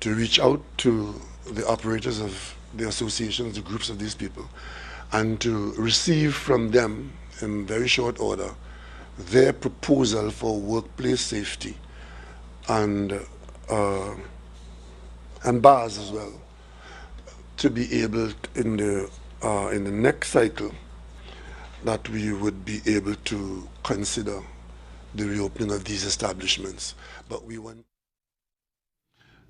to reach out to the operators of the associations, the groups of these people, and to receive from them in very short order their proposal for workplace safety and uh, and bars as well, to be able in the next cycle that we would be able to consider the reopening of these establishments. But we want.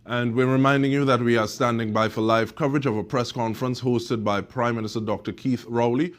And we're reminding you that we are standing by for live coverage of a press conference hosted by Prime Minister Dr. Keith Rowley.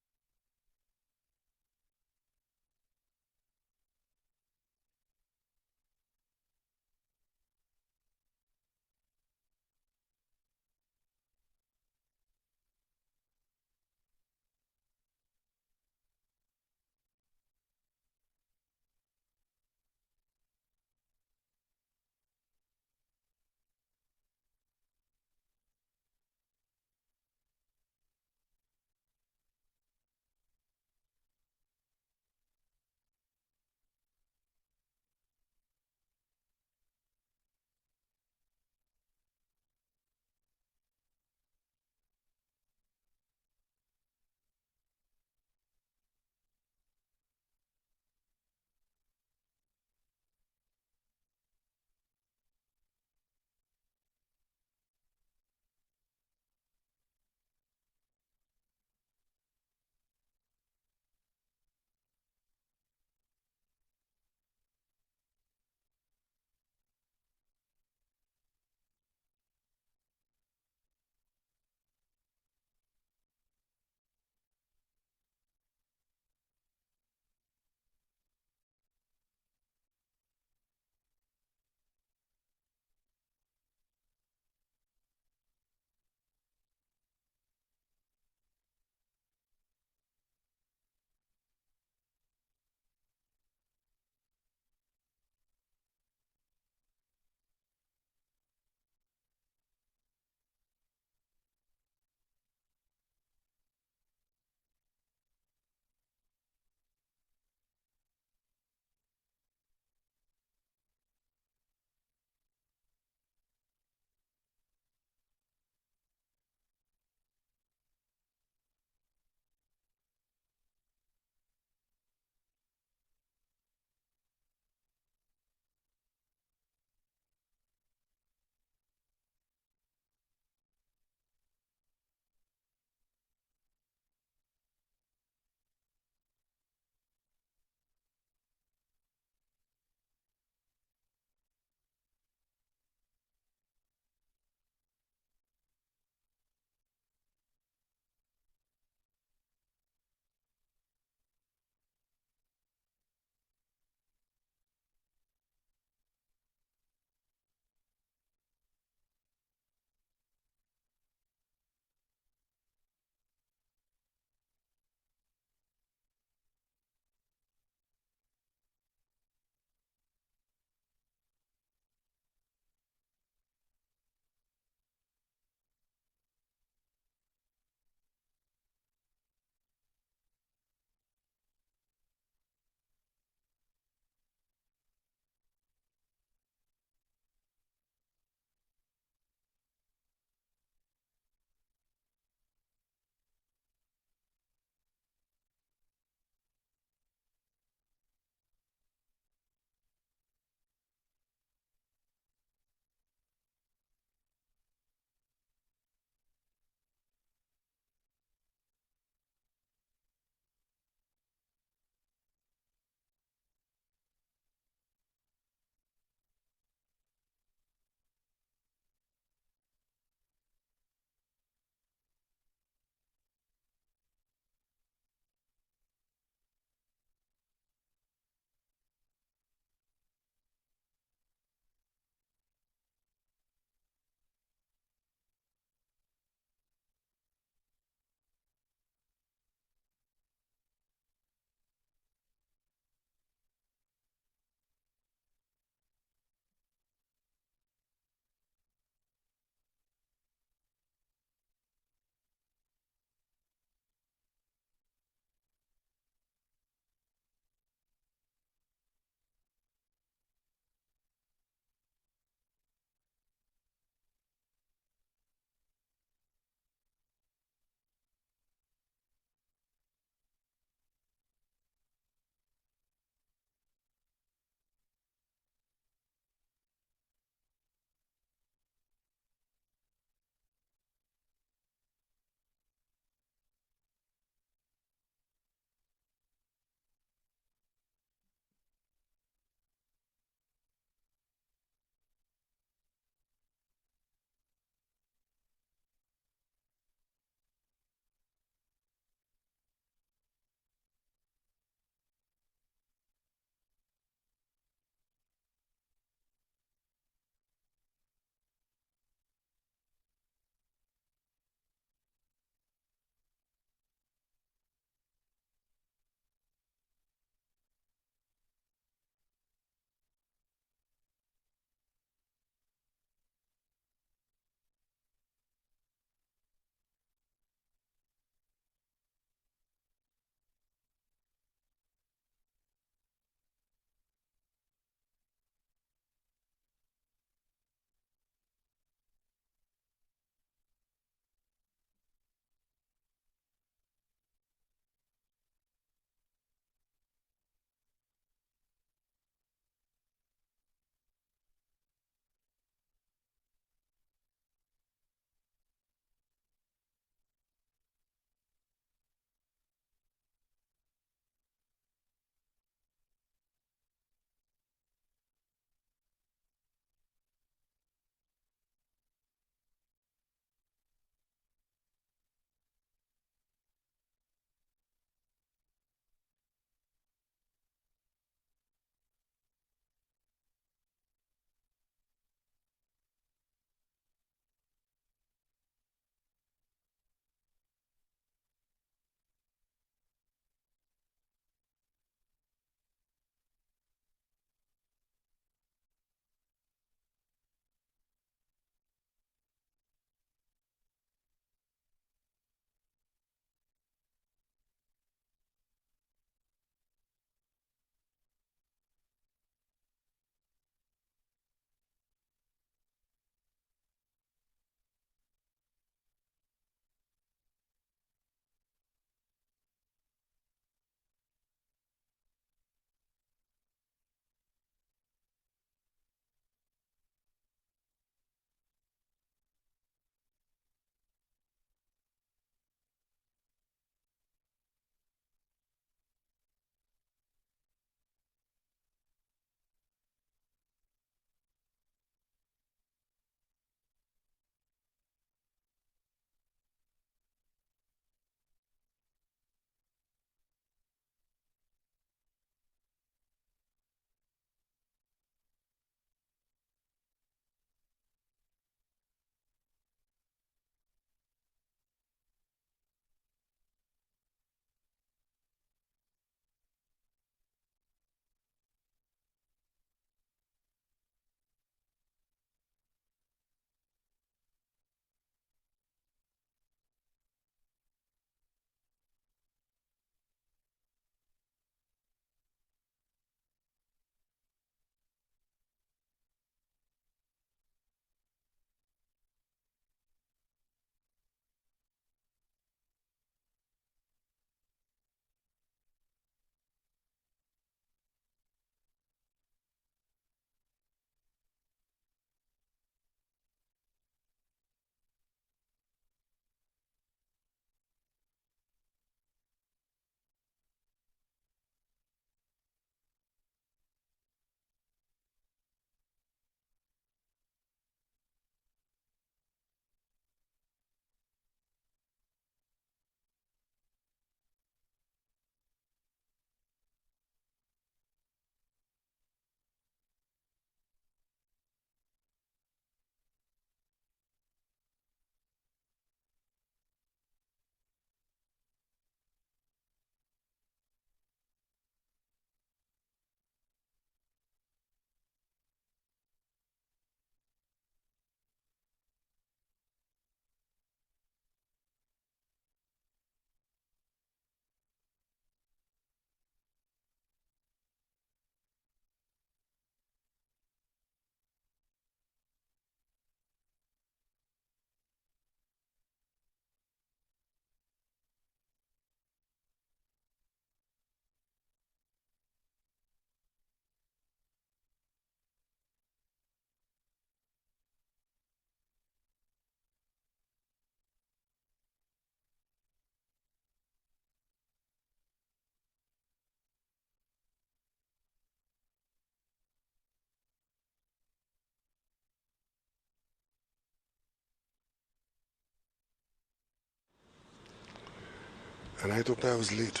And I thought I was late.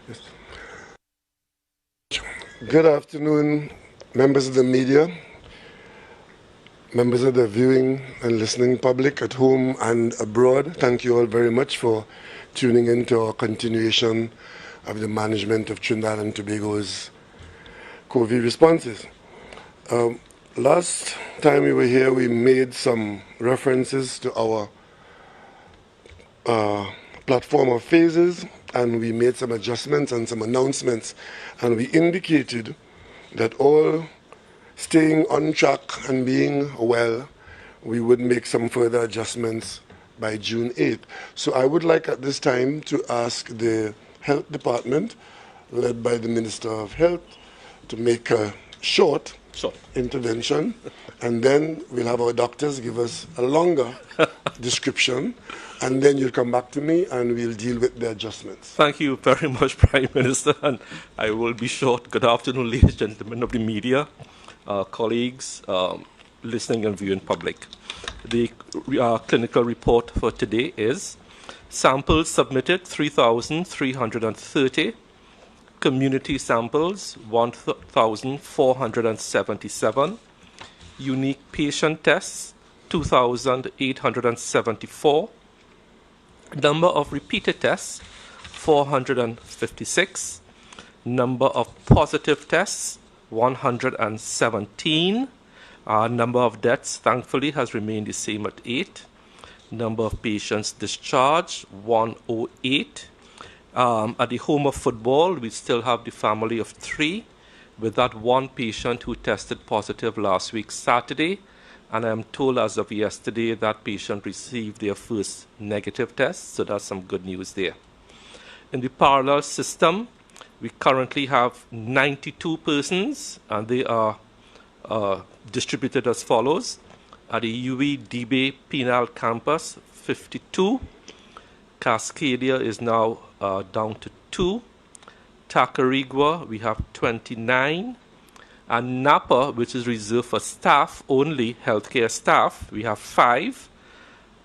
Yes. Good afternoon, members of the media, members of the viewing and listening public at home and abroad. Thank you all very much for tuning in to our continuation of the management of Trinidad and Tobago's COVID responses. Last time we were here, we made some references to our platform of phases, and we made some adjustments and some announcements, and we indicated that all staying on track and being well, we would make some further adjustments by June 8th. So I would like at this time to ask the Health Department, led by the Minister of Health, to make a short intervention, and then we'll have our doctors give us a longer description, and then you'll come back to me and we'll deal with the adjustments. Thank you very much, Prime Minister, and I will be short. Good afternoon, ladies and gentlemen of the media, colleagues, listening and viewing public. The clinical report for today is samples submitted 3,330, community samples 1,477, unique patient tests 2,874, number of repeated tests 456, number of positive tests 117, number of deaths thankfully has remained the same at 8, number of patients discharged 108. At the home of football, we still have the family of 3, with that one patient who tested positive last week Saturday, and I'm told as of yesterday that patient received their first negative test, so that's some good news there. In the parallel system, we currently have 92 persons, and they are distributed as follows. At the UE DB Penal Campus, 52. Cascadia is now down to 2. Tacarigua, we have 29. And Napa, which is reserved for staff only, healthcare staff, we have 5.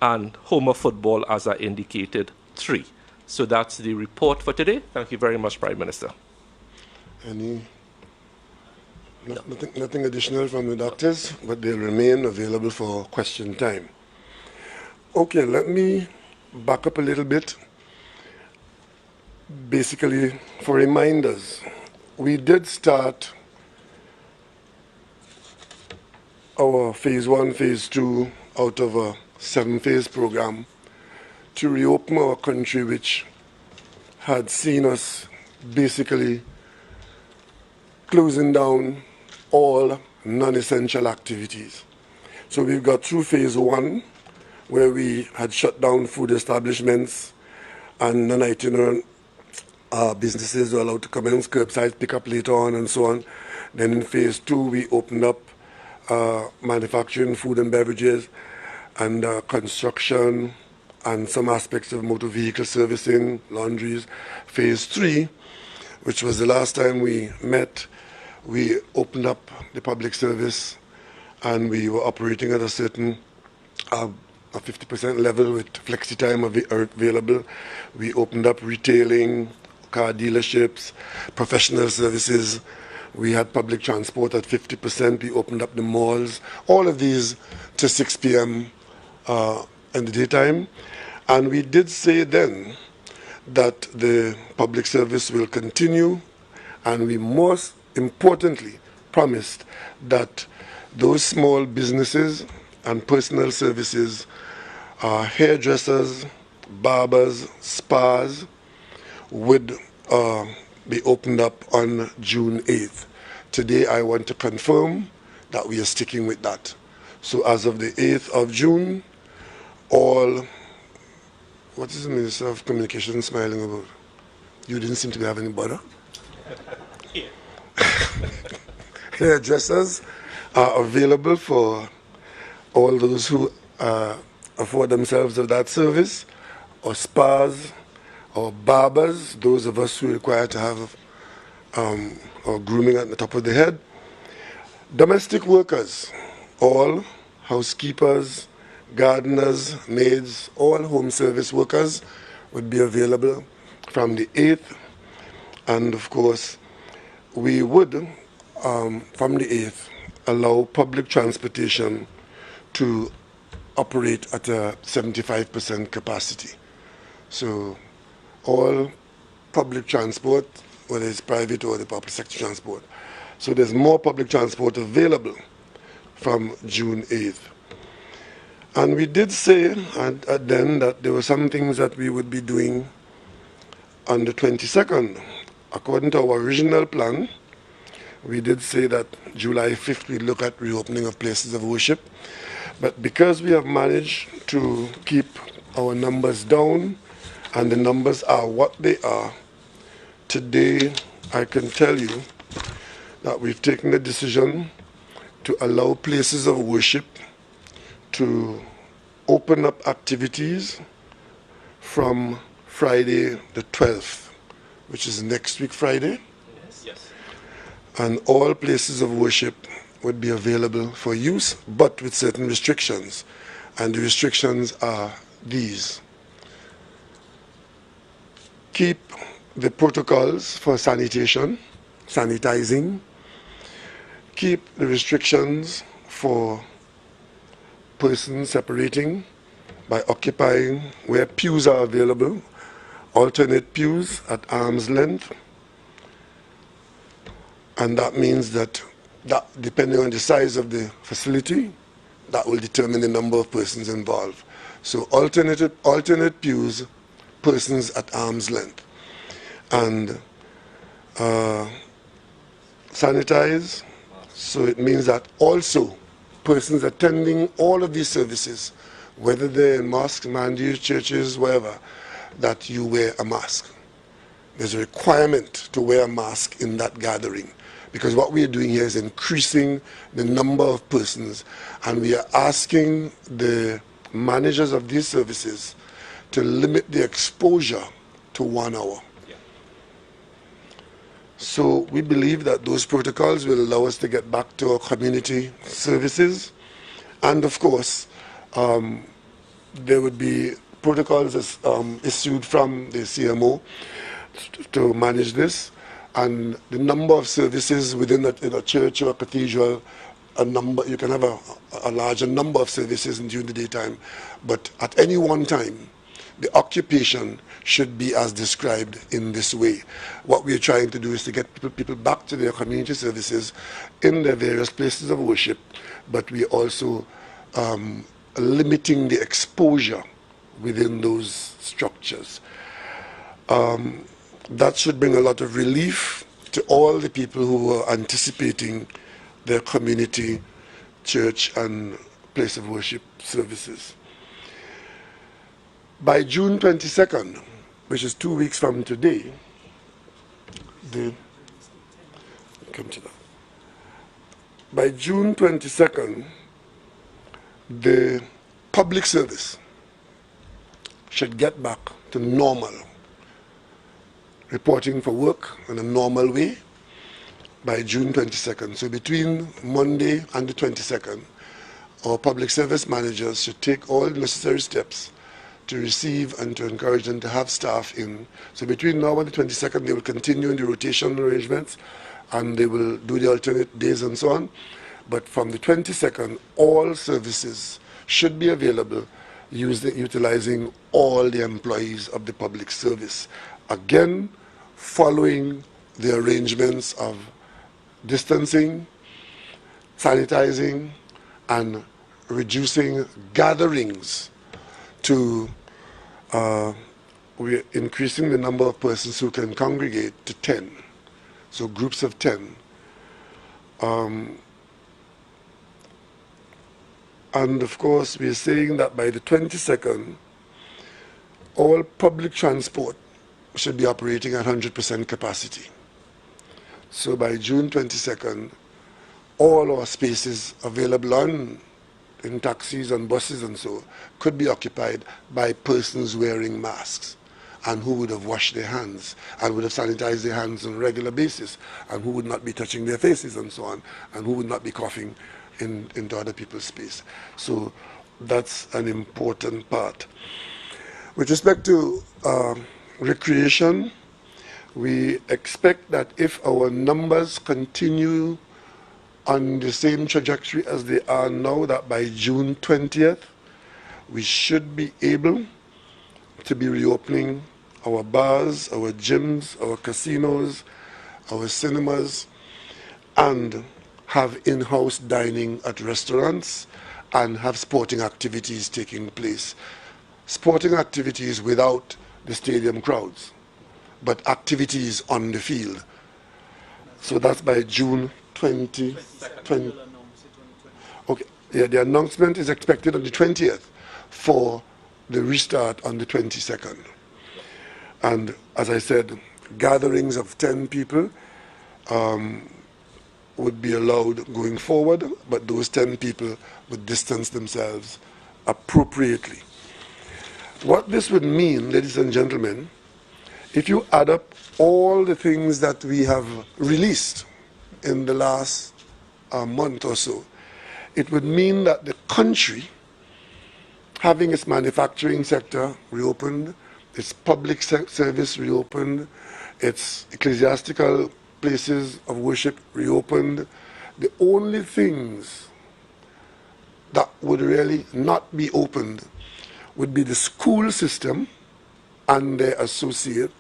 And Homer Football, as I indicated, 3. So that's the report for today. Thank you very much, Prime Minister. Nothing additional from the doctors, but they'll remain available for question time. Okay, let me back up a little bit. Basically, for reminders, we did start our phase 1, phase 2 out of a 7-phase program to reopen our country, which had seen us basically closing down all non-essential activities. So we've got through phase 1, where we had shut down food establishments and non-itinerant businesses were allowed to commence curbside pickup later on and so on. Then in phase 2, we opened up manufacturing, food and beverages, and construction, and some aspects of motor vehicle servicing, laundries. Phase 3, which was the last time we met, we opened up the public service, and we were operating at a certain a 50% level with flexi time available. We opened up retailing, car dealerships, professional services. We had public transport at 50%. We opened up the malls. All of these to 6 p.m. In the daytime. And we did say then that the public service will continue, and we most importantly promised that those small businesses and personal services, hairdressers, barbers, spas, would be opened up on June 8th. Today I want to confirm that we are sticking with that. So as of the 8th of June, all, what is the Minister of Communication smiling about? You didn't seem to be having any butter? Hairdressers are available for all those who afford themselves of that service, or spas, or barbers, those of us who require to have or grooming at the top of the head. Domestic workers, all housekeepers, gardeners, maids, all home service workers would be available from the 8th. And of course, we would, from the 8th, allow public transportation to operate at a 75% capacity. So all public transport, whether it's private or the public sector transport. So there's more public transport available from June 8th. And we did say then that there were some things that we would be doing on the 22nd. According to our original plan, we did say that July 5th we'd look at reopening of places of worship. But because we have managed to keep our numbers down, and the numbers are what they are, today I can tell you that we've taken the decision to allow places of worship to open up activities from Friday the 12th, which is next week Friday. Yes. And all places of worship would be available for use, but with certain restrictions. And the restrictions are these. Keep the protocols for sanitation, sanitizing. Keep the restrictions for persons separating by occupying where pews are available, alternate pews at arm's length. And that means that depending on the size of the facility, that will determine the number of persons involved. So alternate pews, persons at arm's length. And sanitize, so it means that also persons attending all of these services, whether they're in mosques, mandir, churches, wherever, that you wear a mask. There's a requirement to wear a mask in that gathering, because what we are doing here is increasing the number of persons, and we are asking the managers of these services to limit the exposure to 1 hour. Yeah. So we believe that those protocols will allow us to get back to our community services. And of course, there would be protocols issued from the CMO to manage this. And the number of services within a church or a cathedral, you can have a larger number of services during the daytime, but at any one time, the occupation should be as described in this way. What we are trying to do is to get people back to their community services in their various places of worship, but we are also limiting the exposure within those structures. That should bring a lot of relief to all the people who are anticipating their community, church, and place of worship services. By June 22nd, which is 2 weeks from today, by June 22nd, the public service should get back to normal, reporting for work in a normal way by June 22nd. So between Monday and the 22nd, our public service managers should take all necessary steps to receive and to encourage them to have staff in. So between now and the 22nd, they will continue in the rotation arrangements, and they will do the alternate days and so on. But from the 22nd, all services should be available utilizing all the employees of the public service. Again, following the arrangements of distancing, sanitizing, and reducing gatherings to we're increasing the number of persons who can congregate to 10, so groups of 10. And of course, we're saying that by the 22nd, all public transport should be operating at 100% capacity. So by June 22nd, all our spaces available in taxis and buses and so could be occupied by persons wearing masks and who would have washed their hands and would have sanitized their hands on a regular basis and who would not be touching their faces and so on and who would not be coughing into other people's space. So That's an important part. With respect to recreation, we expect that if our numbers continue on the same trajectory as they are now, that by June 20th, we should be able to be reopening our bars, our gyms, our casinos, our cinemas, and have in-house dining at restaurants and have sporting activities taking place. Sporting activities without the stadium crowds, but activities on the field. So that's by June 2020. Okay, yeah, the announcement is expected on the 20th for the restart on the 22nd. And as I said, gatherings of 10 people would be allowed going forward, but those 10 people would distance themselves appropriately. What this would mean, ladies and gentlemen, if you add up all the things that we have released in the last month or so, it would mean that the country, having its manufacturing sector reopened, its public service reopened, its ecclesiastical places of worship reopened, the only things that would really not be opened would be the school system and their associate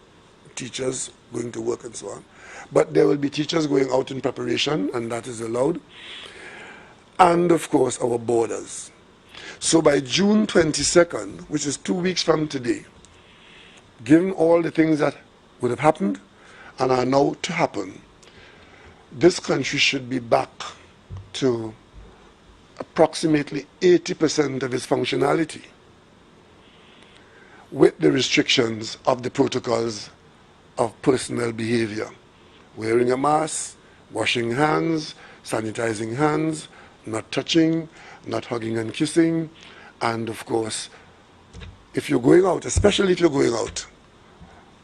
teachers going to work and so on. But there will be teachers going out in preparation, and that is allowed. And of course, our borders. So by June 22nd, which is 2 weeks from today, given all the things that would have happened and are now to happen, this country should be back to approximately 80% of its functionality, with the restrictions of the protocols of personal behavior. Wearing a mask, washing hands, sanitizing hands, not touching, not hugging and kissing, and of course, if you're going out, especially if you're going out,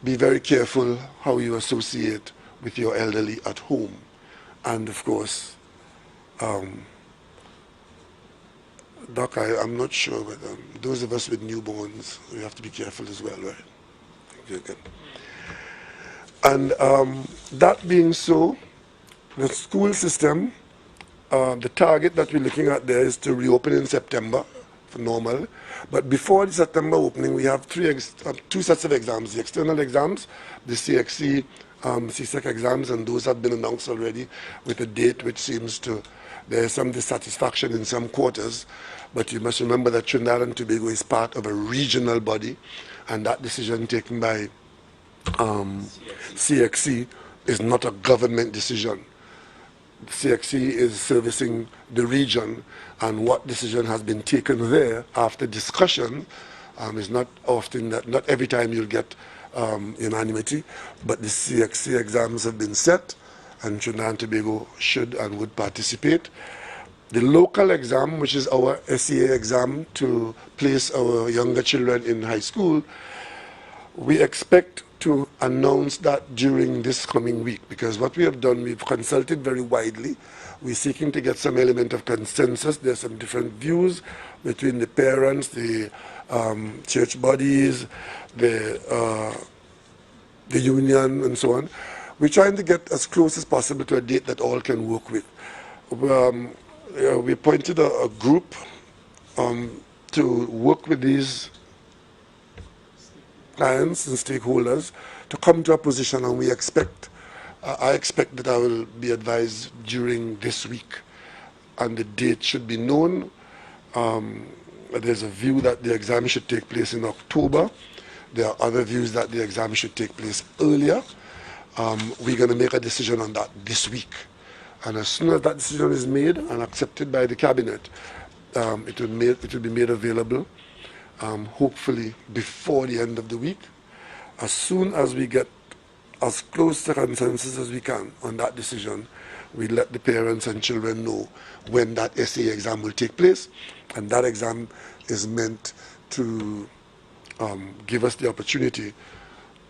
be very careful how you associate with your elderly at home. And of course, Doc, I'm not sure, but those of us with newborns, we have to be careful as well, right? Okay. And that being so, the school system, the target that we're looking at there is to reopen in September for normal. But before the September opening, we have two sets of exams: the external exams, the CXC, CSEC exams, and those have been announced already with a date which seems to, there's some dissatisfaction in some quarters. But you must remember that Trinidad and Tobago is part of a regional body, and that decision taken by CXC is not a government decision. CXC is servicing the region, and what decision has been taken there after discussion is not often, that not every time you'll get unanimity, but the CXC exams have been set, and Trinidad and Tobago should and would participate. The local exam, which is our SEA exam to place our younger children in high school, we expect to announce that during this coming week, because what we have done, we've consulted very widely. We're seeking to get some element of consensus. There's some different views between the parents, the church bodies, the union, and so on. We're trying to get as close as possible to a date that all can work with. We appointed a group to work with these clients and stakeholders to come to a position, and we expect, I expect that I will be advised during this week, and the date should be known. There's a view that the exam should take place in October. There are other views that the exam should take place earlier. We're going to make a decision on that this week. And as soon as that decision is made and accepted by the cabinet, it will be made available, hopefully before the end of the week. As soon as we get as close to consensus as we can on that decision, we let the parents and children know when that SAE exam will take place. And that exam is meant to give us the opportunity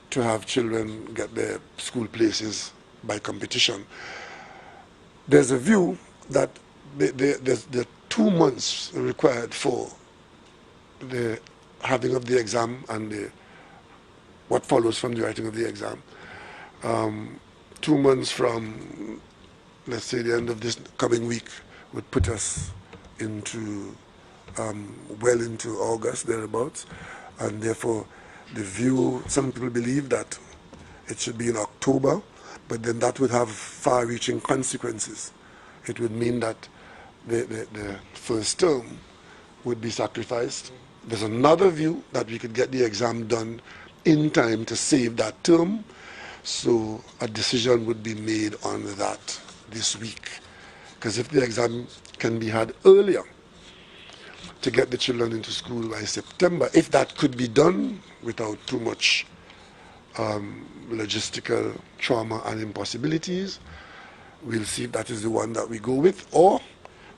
to have children get their school places by competition. There's a view that there are 2 months required for the having of the exam and what follows from the writing of the exam. 2 months from, let's say, the end of this coming week would put us into well into August, thereabouts, and therefore the view, some people believe that it should be in October, but then that would have far-reaching consequences. It would mean that the first term would be sacrificed. There's another view that we could get the exam done in time to save that term, so a decision would be made on that this week. Because if the exam can be had earlier to get the children into school by September, if that could be done without too much logistical trauma and impossibilities, we'll see if that is the one that we go with, or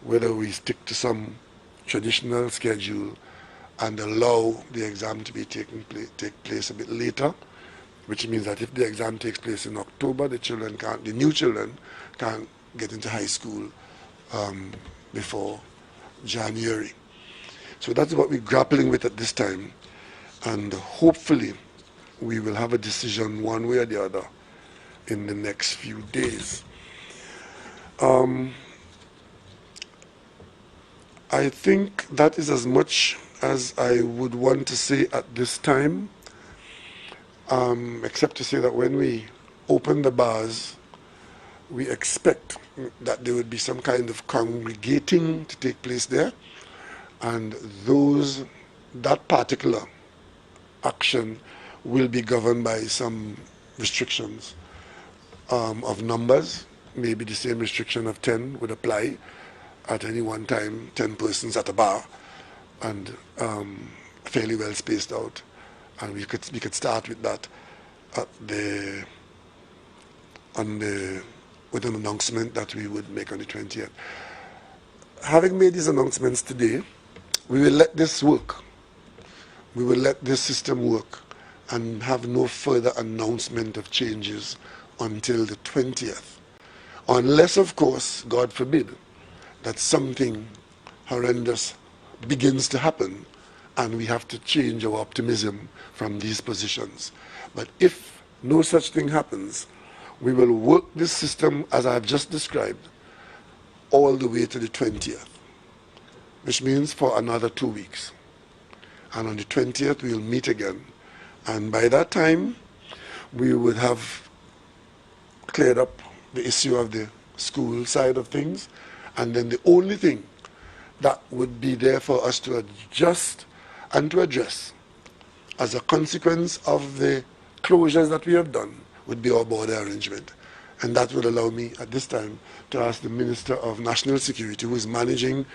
whether we stick to some traditional schedule and allow the exam to be take place a bit later, which means that if the exam takes place in October, the new children can't get into high school before January. So that's what we're grappling with at this time, and hopefully we will have a decision one way or the other in the next few days. I think that is as much as I would want to say at this time, except to say that when we open the bars, we expect that there would be some kind of congregating to take place there, and that particular action will be governed by some restrictions of numbers. Maybe the same restriction of 10 would apply at any one time, 10 persons at a bar, and fairly well spaced out. And we could start with that with an announcement that we would make on the 20th. Having made these announcements today, we will let this work. We will let this system work and have no further announcement of changes until the 20th. Unless, of course, God forbid, that something horrendous begins to happen and we have to change our optimism from these positions. But if no such thing happens, we will work this system as I've just described all the way to the 20th, which means for another 2 weeks. And on the 20th, we'll meet again. And by that time, we would have cleared up the issue of the school side of things. And then the only thing that would be there for us to adjust and to address as a consequence of the closures that we have done would be our border arrangement. And that would allow me at this time to ask the Minister of National Security, who is managing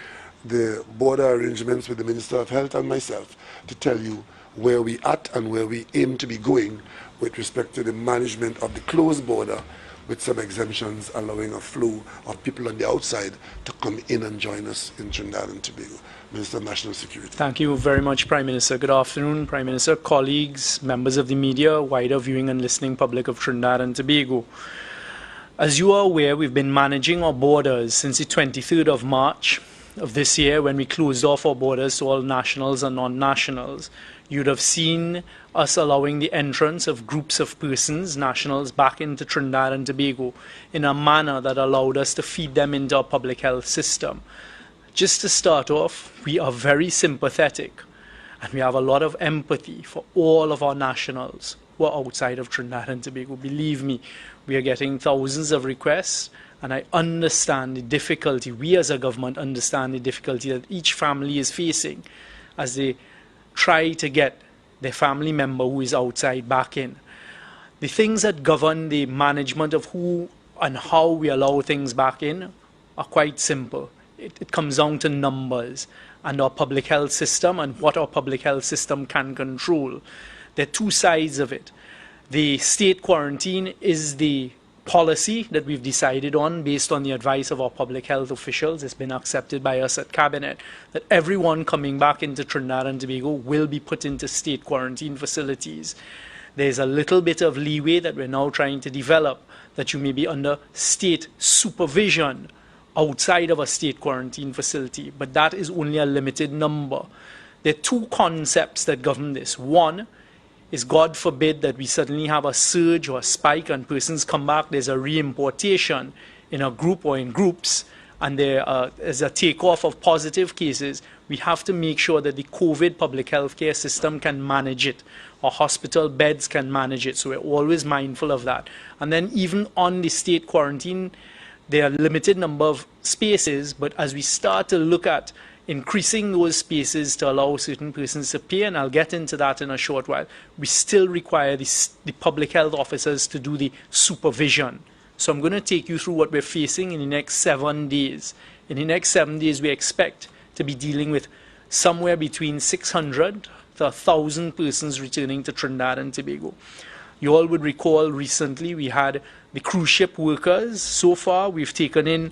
the border arrangements with the Minister of Health and myself, to tell you where we at and where we aim to be going with respect to the management of the closed border, with some exemptions allowing a flow of people on the outside to come in and join us in Trinidad and Tobago. Minister of National Security. Thank you very much, Prime Minister. Good afternoon, Prime Minister, colleagues, members of the media, wider viewing and listening public of Trinidad and Tobago. As you are aware, we've been managing our borders since the 23rd of March of this year, when we closed off our borders to all nationals and non-nationals. You'd have seen us allowing the entrance of groups of persons, nationals, back into Trinidad and Tobago in a manner that allowed us to feed them into our public health system. Just to start off, we are very sympathetic and we have a lot of empathy for all of our nationals who are outside of Trinidad and Tobago. Believe me, we are getting thousands of requests, and I understand the difficulty, we as a government understand the difficulty that each family is facing as they try to get their family member who is outside back in. The things that govern the management of who and how we allow things back in are quite simple. It comes down to numbers and our public health system and what our public health system can control. There are two sides of it. The state quarantine is the policy that we've decided on based on the advice of our public health officials. It's been accepted by us at Cabinet that everyone coming back into Trinidad and Tobago will be put into state quarantine facilities. There's a little bit of leeway that we're now trying to develop, that you may be under state supervision outside of a state quarantine facility, but that is only a limited number. there are two concepts that govern this. One is, God forbid that we suddenly have a surge or a spike and persons come back, there's a reimportation in a group or in groups, and there is a takeoff of positive cases. We have to make sure that the COVID public health care system can manage it. Our hospital beds can manage it. So we're always mindful of that. And then even on the state quarantine, there are limited number of spaces, but as we start to look at increasing those spaces to allow certain persons to pay, and I'll get into that in a short while, we still require the public health officers to do the supervision. So I'm going to take you through what we're facing in the next 7 days. In the next 7 days, we expect to be dealing with somewhere between 600 to 1,000 persons returning to Trinidad and Tobago. You all would recall recently we had the cruise ship workers. So far, we've taken in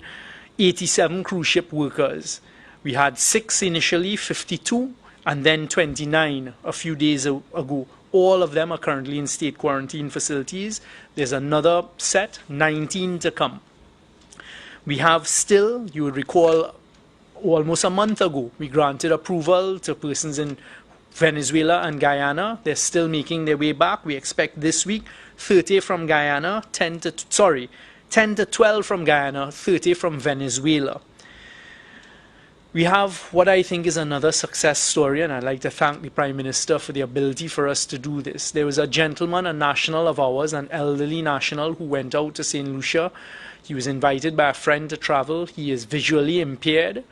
87 cruise ship workers. We had 6 initially, 52, and then 29 a few days ago. All of them are currently in state quarantine facilities. There's another set, 19 to come. We have still, you would recall, almost a month ago, we granted approval to persons in Venezuela and Guyana. They're still making their way back. We expect this week 30 from Guyana, 10 to 12 from Guyana, 30 from Venezuela. We have what I think is another success story, and I'd like to thank the Prime Minister for the ability for us to do this. There was a gentleman, a national of ours, an elderly national, who went out to St. Lucia. He was invited by a friend to travel. He is visually impaired,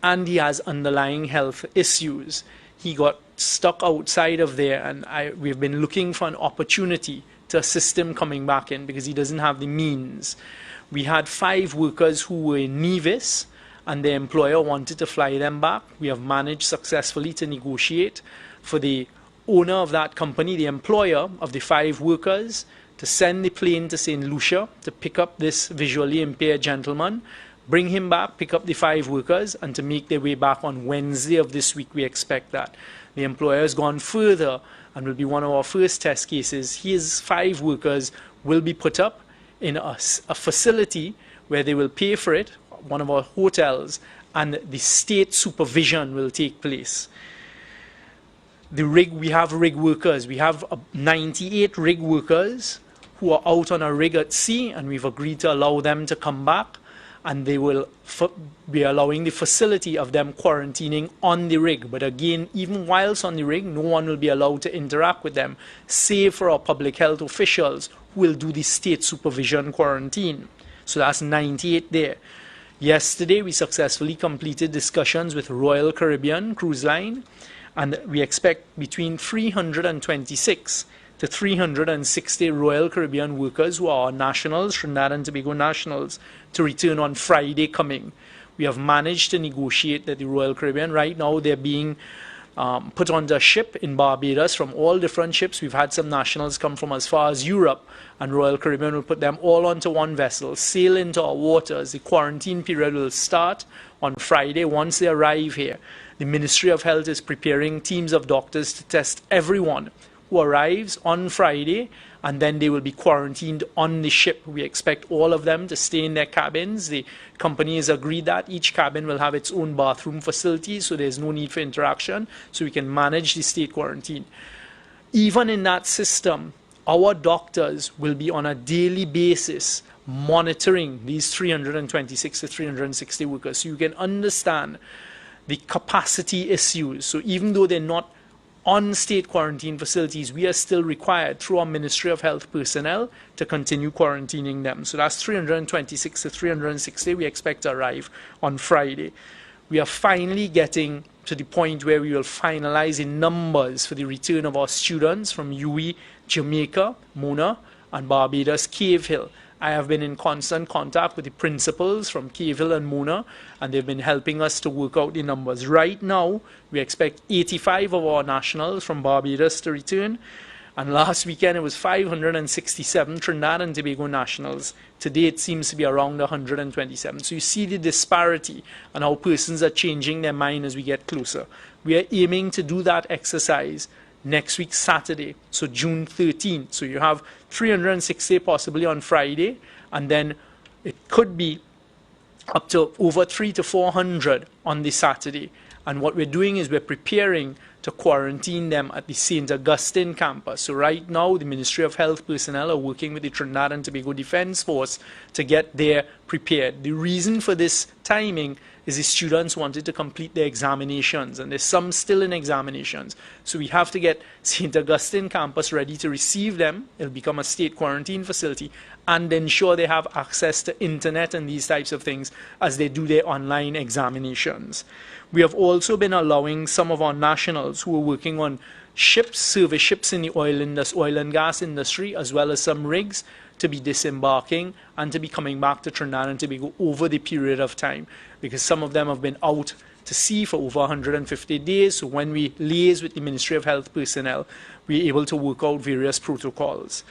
and he has underlying health issues. He got stuck outside of there, and we've been looking for an opportunity to assist him coming back in because he doesn't have the means. We had 5 workers who were in Nevis, and their employer wanted to fly them back. We have managed successfully to negotiate for the owner of that company, the employer of the 5 workers, to send the plane to St. Lucia to pick up this visually impaired gentleman, bring him back, pick up the 5 workers, and to make their way back on Wednesday of this week. We expect that. The employer has gone further and will be one of our first test cases. His 5 workers will be put up in a facility where they will pay for it, one of our hotels, and the state supervision will take place. We have rig workers. We have 98 rig workers who are out on a rig at sea, and we've agreed to allow them to come back, and they will be allowing the facility of them quarantining on the rig. But again, even whilst on the rig, no one will be allowed to interact with them, save for our public health officials who will do the state supervision quarantine. So that's 98 there. Yesterday, we successfully completed discussions with Royal Caribbean Cruise Line, and we expect between 326 to 360 Royal Caribbean workers who are nationals, Trinidad and Tobago nationals, to return on Friday coming. We have managed to negotiate that the Royal Caribbean, right now they're being put onto a ship in Barbados from all different ships. We've had some nationals come from as far as Europe, and Royal Caribbean will put them all onto one vessel, sail into our waters. The quarantine period will start on Friday. Once they arrive here, the Ministry of Health is preparing teams of doctors to test everyone who arrives on Friday, and then they will be quarantined on the ship. We expect all of them to stay in their cabins. The company has agreed that each cabin will have its own bathroom facilities, so there's no need for interaction, so we can manage the state quarantine. Even in that system, our doctors will be on a daily basis monitoring these 326 to 360 workers, so you can understand the capacity issues. So even though they're not on state quarantine facilities, we are still required through our Ministry of Health personnel to continue quarantining them. So that's 326 to 360 we expect to arrive on Friday. We are finally getting to the point where we will finalize the numbers for the return of our students from UWI, Jamaica, Mona, and Barbados, Cave Hill. I have been in constant contact with the principals from Cave Hill and Mona, and they've been helping us to work out the numbers. Right now, we expect 85 of our nationals from Barbados to return, and last weekend it was 567 Trinidad and Tobago nationals. Today it seems to be around 127. So you see the disparity and how persons are changing their mind as we get closer. We are aiming to do that exercise next week, Saturday, so June 13th. So you have 360 possibly on Friday, and then it could be up to over 300 to 400 on the Saturday. And what we're doing is we're preparing to quarantine them at the St. Augustine campus. So right now, the Ministry of Health personnel are working with the Trinidad and Tobago Defence Force to get there prepared. The reason for this timing is the students wanted to complete their examinations, and there's some still in examinations. So we have to get St. Augustine campus ready to receive them. It'll become a state quarantine facility, and ensure they have access to internet and these types of things as they do their online examinations. We have also been allowing some of our nationals who are working on ships, service ships in the oil and gas industry, as well as some rigs, to be disembarking and to be coming back to Trinidad and Tobago over the period of time, because some of them have been out to sea for over 150 days. So when we liaise with the Ministry of Health personnel, we're able to work out various protocols.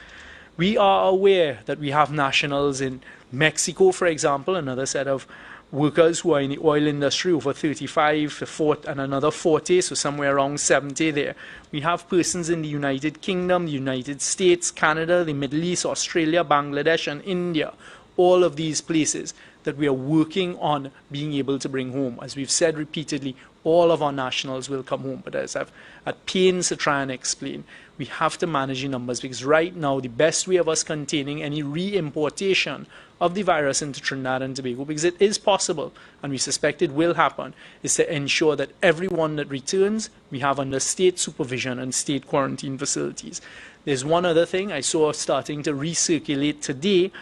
We are aware that we have nationals in Mexico, for example, another set of workers who are in the oil industry, over 35 to 40, and another 40, so somewhere around 70 there. We have persons in the United Kingdom, the United States, Canada, the Middle East, Australia, Bangladesh, and India. All of these places that we are working on being able to bring home. As we've said repeatedly, all of our nationals will come home. But as I've at pains to try and explain, we have to manage the numbers, because right now the best way of us containing any re-importation of the virus into Trinidad and Tobago, because it is possible and we suspect it will happen, is to ensure that everyone that returns we have under state supervision and state quarantine facilities. There's one other thing I saw starting to recirculate today,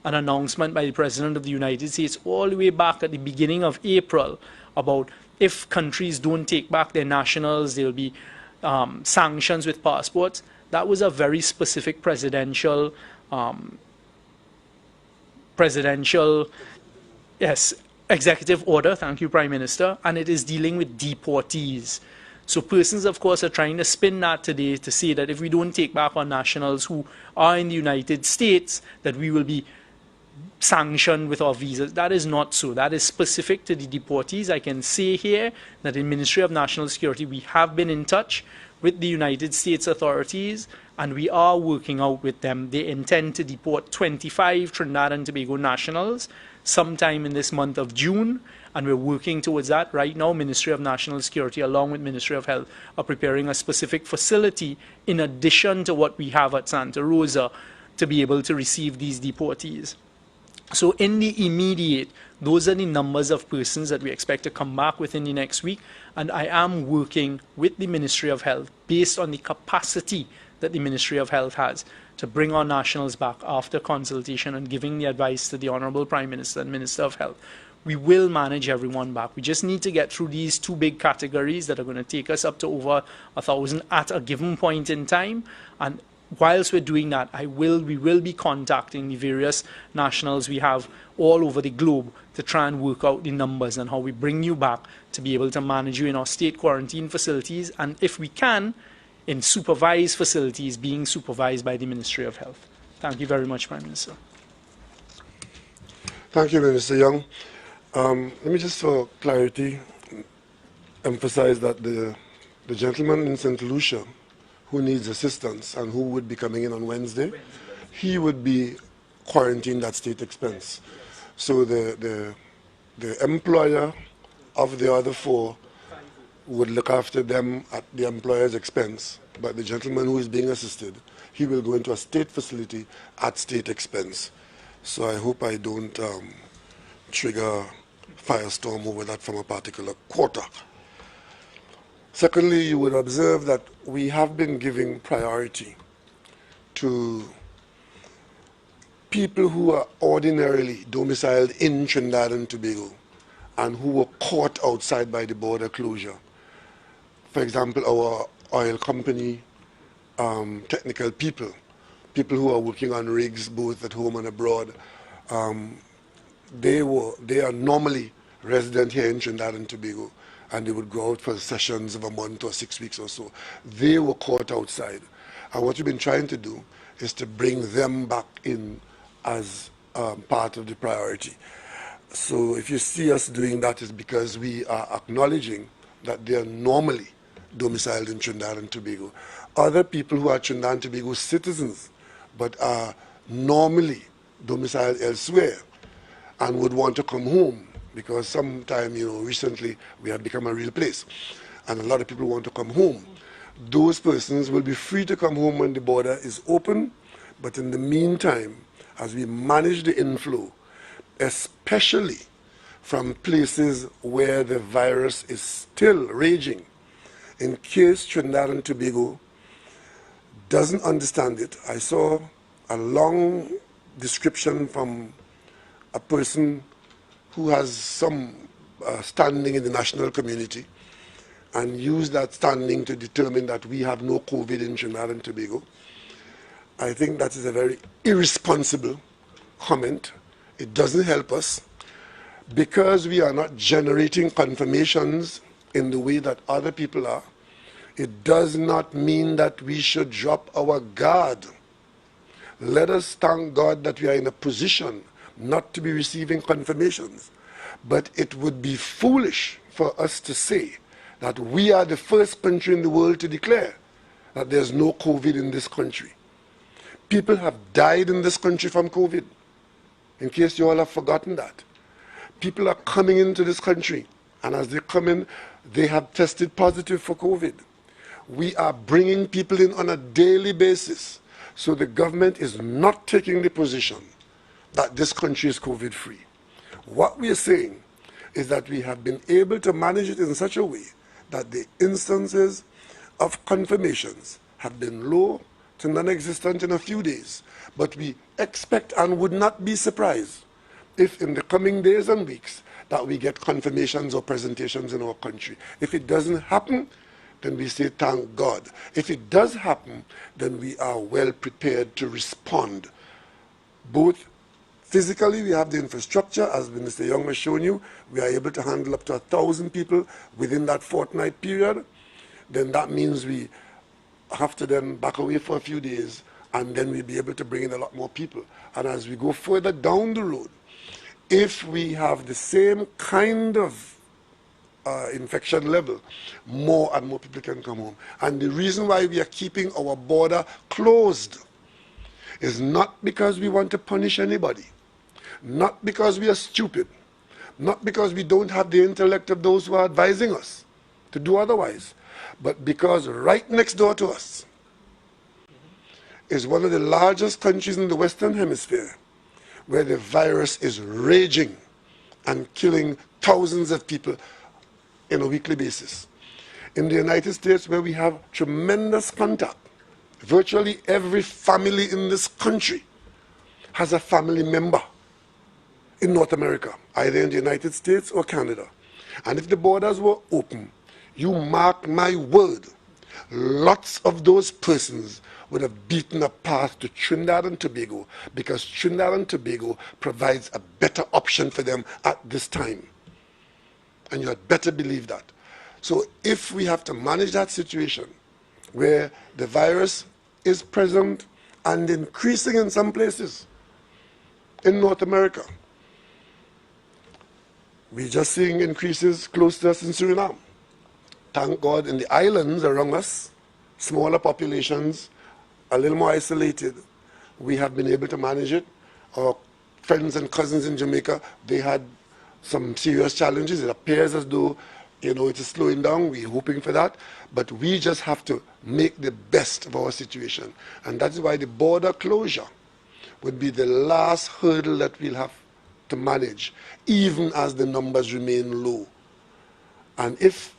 an announcement by the President of the United States all the way back at the beginning of April about if countries don't take back their nationals, there will be sanctions with passports. That was a very specific presidential executive order, thank you, Prime Minister, and it is dealing with deportees. So persons, of course, are trying to spin that today to say that if we don't take back our nationals who are in the United States, that we will be sanctioned with our visas. That is not so. That is specific to the deportees. I can say here that in Ministry of National Security, we have been in touch with the United States authorities, and we are working out with them. They intend to deport 25 Trinidad and Tobago nationals sometime in this month of June, and we're working towards that. Right now, Ministry of National Security, along with Ministry of Health, are preparing a specific facility in addition to what we have at Santa Rosa to be able to receive these deportees. So in the immediate, those are the numbers of persons that we expect to come back within the next week. And I am working with the Ministry of Health based on the capacity that the Ministry of Health has to bring our nationals back after consultation and giving the advice to the Honourable Prime Minister and Minister of Health. We will manage everyone back. We just need to get through these two big categories that are going to take us up to over 1,000 at a given point in time. And whilst we're doing that, we will be contacting the various nationals we have all over the globe to try and work out the numbers and how we bring you back to be able to manage you in our state quarantine facilities, and if we can, in supervised facilities being supervised by the Ministry of Health. Thank you very much, Prime Minister. Thank you, Minister Young. Let me just, for clarity, emphasize that the gentleman in St. Lucia who needs assistance and who would be coming in on Wednesday, he would be quarantined at state expense. So the employer of the other four would look after them at the employer's expense, but the gentleman who is being assisted, he will go into a state facility at state expense. So I hope I don't trigger firestorm over that from a particular quarter. Secondly, you would observe that we have been giving priority to people who are ordinarily domiciled in Trinidad and Tobago and who were caught outside by the border closure. For example, our oil company technical people who are working on rigs both at home and abroad, they are normally resident here in Trinidad and Tobago, and they would go out for sessions of a month or 6 weeks or so. They were caught outside. And what we've been trying to do is to bring them back in as part of the priority. So if you see us doing that, it's because we are acknowledging that they are normally domiciled in Trinidad and Tobago. Other people who are Trinidad and Tobago citizens but are normally domiciled elsewhere and would want to come home because sometime, recently we have become a real place and a lot of people want to come home. Those persons will be free to come home when the border is open, but in the meantime, as we manage the inflow, especially from places where the virus is still raging, in case Trinidad and Tobago doesn't understand it, I saw a long description from a person who has some standing in the national community and used that standing to determine that we have no COVID in Trinidad and Tobago. I think that is a very irresponsible comment. It doesn't help us because we are not generating confirmations in the way that other people are. It does not mean that we should drop our guard. Let us thank God that we are in a position not to be receiving confirmations. But it would be foolish for us to say that we are the first country in the world to declare that there's no COVID in this country. People have died in this country from COVID, in case you all have forgotten that. People are coming into this country, and as they come in, they have tested positive for COVID. We are bringing people in on a daily basis. So the government is not taking the position that this country is COVID-free. What we are saying is that we have been able to manage it in such a way that the instances of confirmations have been low to non-existent in a few days. But we expect and would not be surprised if in the coming days and weeks that we get confirmations or presentations in our country. If it doesn't happen, then we say thank God. If it does happen, then we are well prepared to respond. Both physically, we have the infrastructure, as Minister Young has shown you, we are able to handle up to 1,000 people within that fortnight period. Then that means we have to then back away for a few days, and then we'll be able to bring in a lot more people. And as we go further down the road, if we have the same kind of infection level, more and more people can come home. And the reason why we are keeping our border closed is not because we want to punish anybody, not because we are stupid, not because we don't have the intellect of those who are advising us to do otherwise, but because right next door to us is one of the largest countries in the Western Hemisphere where the virus is raging and killing thousands of people on a weekly basis. In the United States, where we have tremendous contact, virtually every family in this country has a family member in North America, either in the United States or Canada. And if the borders were open, you mark my word, lots of those persons would have beaten a path to Trinidad and Tobago, because Trinidad and Tobago provides a better option for them at this time. And you had better believe that. So if we have to manage that situation where the virus is present and increasing in some places in North America, we're just seeing increases close to us in Suriname. Thank God in the islands around us, smaller populations, a little more isolated, we have been able to manage it. Our friends and cousins in Jamaica, they had some serious challenges. It appears as though, it is slowing down. We're hoping for that. But we just have to make the best of our situation. And that is why the border closure would be the last hurdle that we'll have to manage, even as the numbers remain low. And if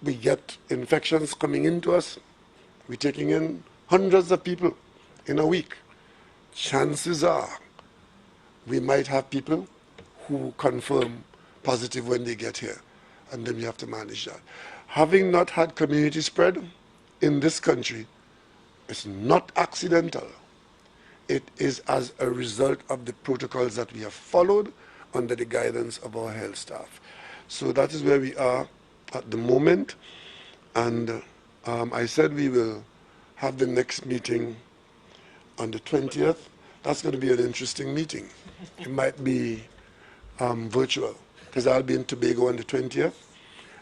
we get infections coming into us, we're taking in hundreds of people in a week. Chances are we might have people who confirm positive when they get here, and then we have to manage that. Having not had community spread in this country, it's not accidental. It is as a result of the protocols that we have followed under the guidance of our health staff. So that is where we are at the moment, and I said we will have the next meeting on the 20th. That's going to be an interesting meeting. It might be virtual, because I'll be in Tobago on the 20th,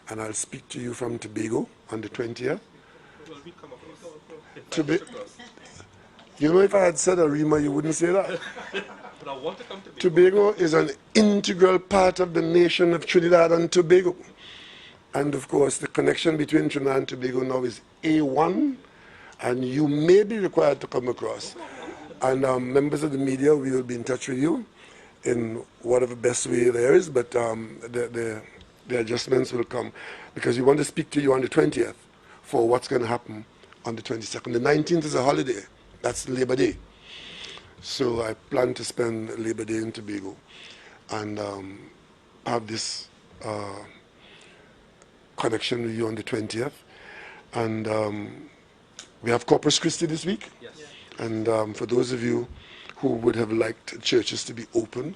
and I'll speak to you from Tobago on the 20th. You know, if I had said Arima, you wouldn't say that. But I want to come to Tobago is an integral part of the nation of Trinidad and Tobago. And of course, the connection between Trinidad and Tobago now is A1, and you may be required to come across. And members of the media, we will be in touch with you in whatever best way there is, but the adjustments will come. Because we want to speak to you on the 20th for what's going to happen on the 22nd. The 19th is a holiday. That's Labor Day. So I plan to spend Labor Day in Tobago and have this connection with you on the 20th. And we have Corpus Christi this week. Yes. And for those of you who would have liked churches to be open,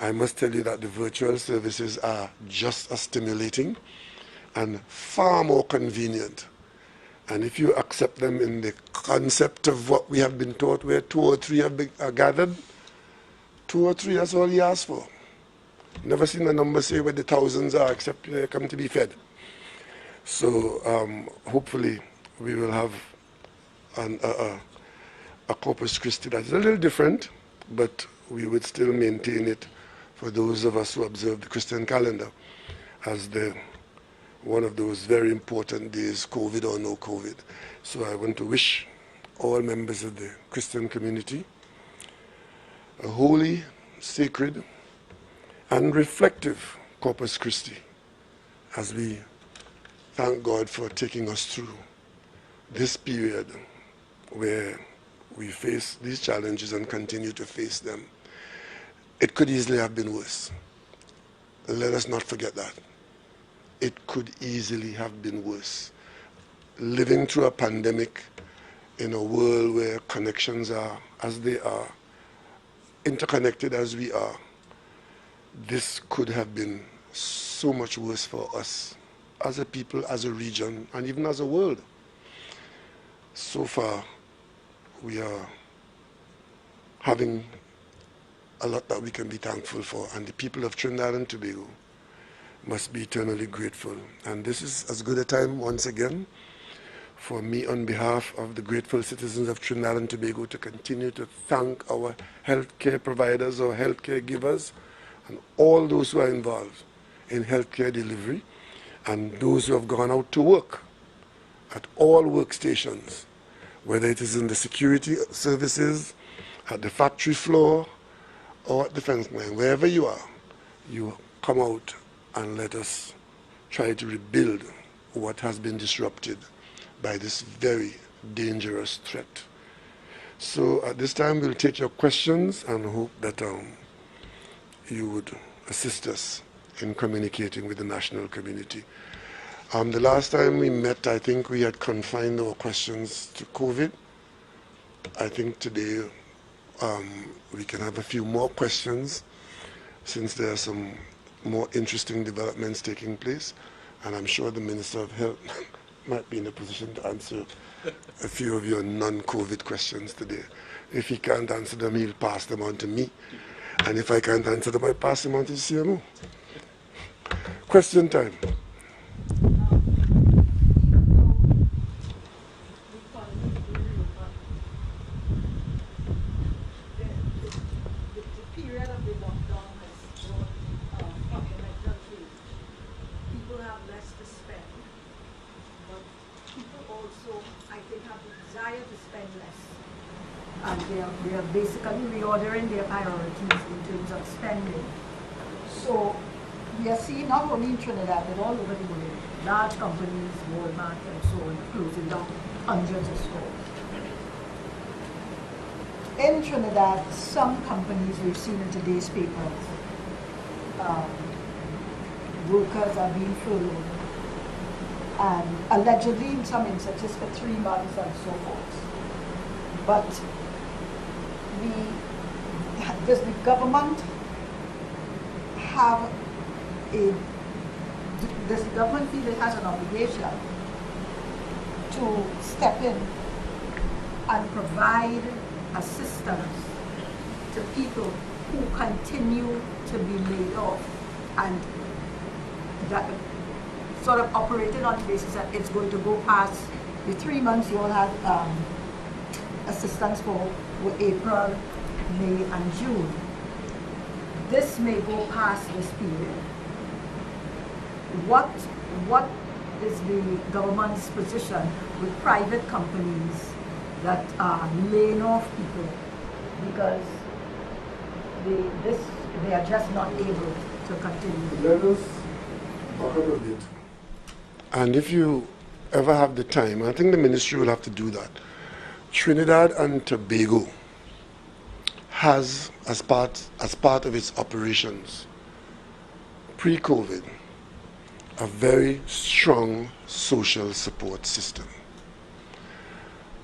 I must tell you that the virtual services are just as stimulating and far more convenient. And if you accept them in the concept of what we have been taught, where 2 or 3 are gathered, 2 or 3, that's all you ask for. Never seen a number say where the thousands are, except they come to be fed. So hopefully we will have a Corpus Christi that's a little different, but we would still maintain it for those of us who observe the Christian calendar as one of those very important days, COVID or no COVID. So I want to wish all members of the Christian community a holy, sacred, and reflective Corpus Christi as we thank God for taking us through this period where we face these challenges and continue to face them. It could easily have been worse. Let us not forget that. It could easily have been worse. Living through a pandemic in a world where connections are as they are, interconnected as we are, this could have been so much worse for us as a people, as a region, and even as a world. So far, we are having a lot that we can be thankful for, and the people of Trinidad and Tobago must be eternally grateful. And this is as good a time once again for me, on behalf of the grateful citizens of Trinidad and Tobago, to continue to thank our healthcare providers, our healthcare givers, and all those who are involved in healthcare delivery, and those who have gone out to work at all workstations, whether it is in the security services, at the factory floor, or at the fence line. Wherever you are, you come out and let us try to rebuild what has been disrupted by this very dangerous threat. So at this time, we'll take your questions and hope that you would assist us in communicating with the national community. The last time we met, I think we had confined our questions to COVID. I think today we can have a few more questions, since there are some more interesting developments taking place, and I'm sure the Minister of Health might be in a position to answer a few of your non-COVID questions today. If he can't answer them, he'll pass them on to me, and if I can't answer them, I'll pass them on to the CMO. Question time. They are basically reordering their priorities in terms of spending. So we are seeing not only in Trinidad, but all over the world, large companies, Walmart and so on, closing down hundreds of stores. In Trinidad, some companies we've seen in today's papers, workers are being furloughed, and allegedly in some instances for 3 months and so forth. But does the government does the government feel it has an obligation to step in and provide assistance to people who continue to be laid off, and that sort of operated on the basis that it's going to go past the 3 months you all have assistance for were April, May, and June. This may go past this period. What is the government's position with private companies that are laying off people because they are just not able to continue? Let us back up a bit. And if you ever have the time, I think the ministry will have to do that. Trinidad and Tobago has, as part of its operations, pre-COVID, a very strong social support system.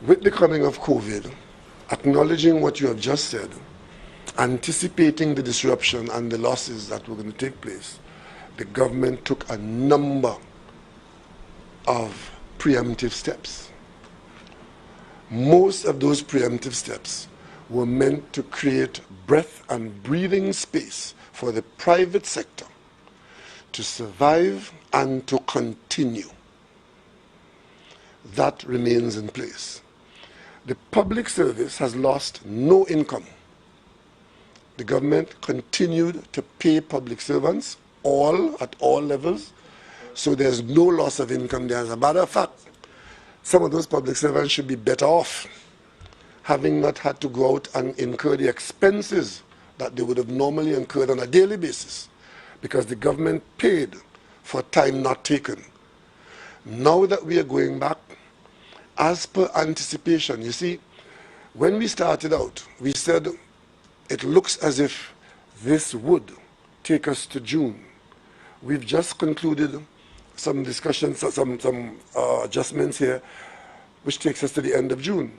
With the coming of COVID, acknowledging what you have just said, anticipating the disruption and the losses that were going to take place, the government took a number of preemptive steps. Most of those preemptive steps were meant to create breath and breathing space for the private sector to survive and to continue. That remains in place. The public service has lost no income. The government continued to pay public servants at all levels, so there's no loss of income there. As a matter of fact, some of those public servants should be better off, having not had to go out and incur the expenses that they would have normally incurred on a daily basis, because the government paid for time not taken. Now that we are going back, as per anticipation, you see, when we started out, we said it looks as if this would take us to June. We've just concluded some discussions, some adjustments here, which takes us to the end of June.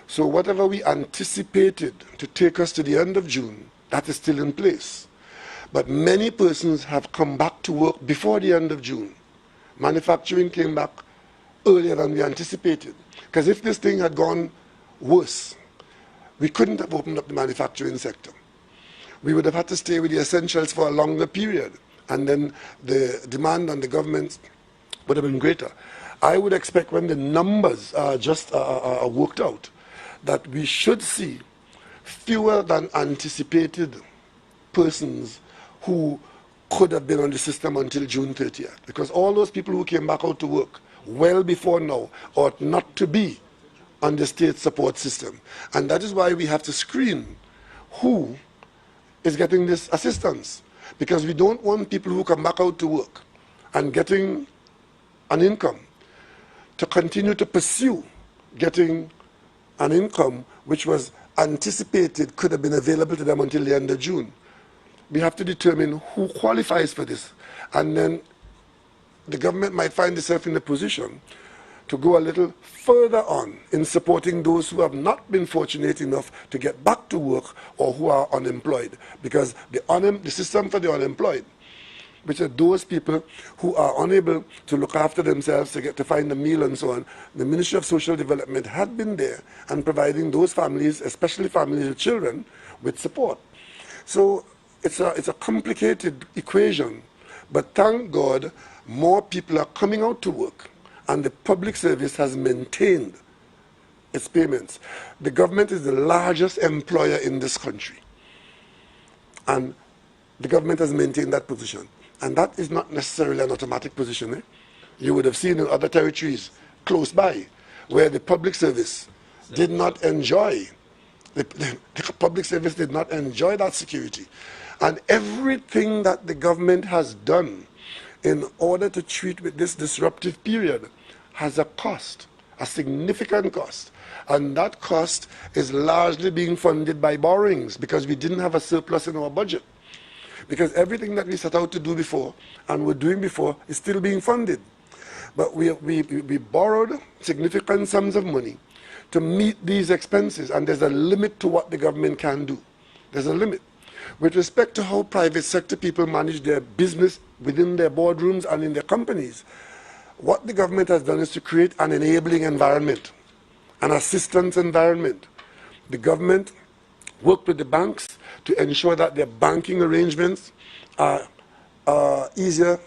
So whatever we anticipated to take us to the end of June, that is still in place. But many persons have come back to work before the end of June. Manufacturing came back earlier than we anticipated. Because if this thing had gone worse, we couldn't have opened up the manufacturing sector. We would have had to stay with the essentials for a longer period, and then the demand on the government would have been greater. I would expect when the numbers are just worked out, that we should see fewer than anticipated persons who could have been on the system until June 30th. Because all those people who came back out to work well before now ought not to be on the state support system. And that is why we have to screen who is getting this assistance. Because we don't want people who come back out to work and getting an income to continue to pursue getting an income which was anticipated could have been available to them until the end of June. We have to determine who qualifies for this. And then the government might find itself in a position to go a little further on in supporting those who have not been fortunate enough to get back to work or who are unemployed. Because the system for the unemployed, which are those people who are unable to look after themselves to find a meal and so on, the Ministry of Social Development had been there and providing those families, especially families with children, with support. So it's a complicated equation, but thank God more people are coming out to work, and the public service has maintained its payments. The government is the largest employer in this country, and the government has maintained that position. And that is not necessarily an automatic position. Eh? You would have seen in other territories close by where the public service did not enjoy, the public service did not enjoy that security. And everything that the government has done in order to treat with this disruptive period has a cost, a significant cost. And that cost is largely being funded by borrowings because we didn't have a surplus in our budget. Because everything that we set out to do before and were doing before is still being funded. But we borrowed significant sums of money to meet these expenses, and there's a limit to what the government can do. There's a limit. With respect to how private sector people manage their business within their boardrooms and in their companies, what the government has done is to create an enabling environment, an assistance environment. The government worked with the banks to ensure that their banking arrangements are easier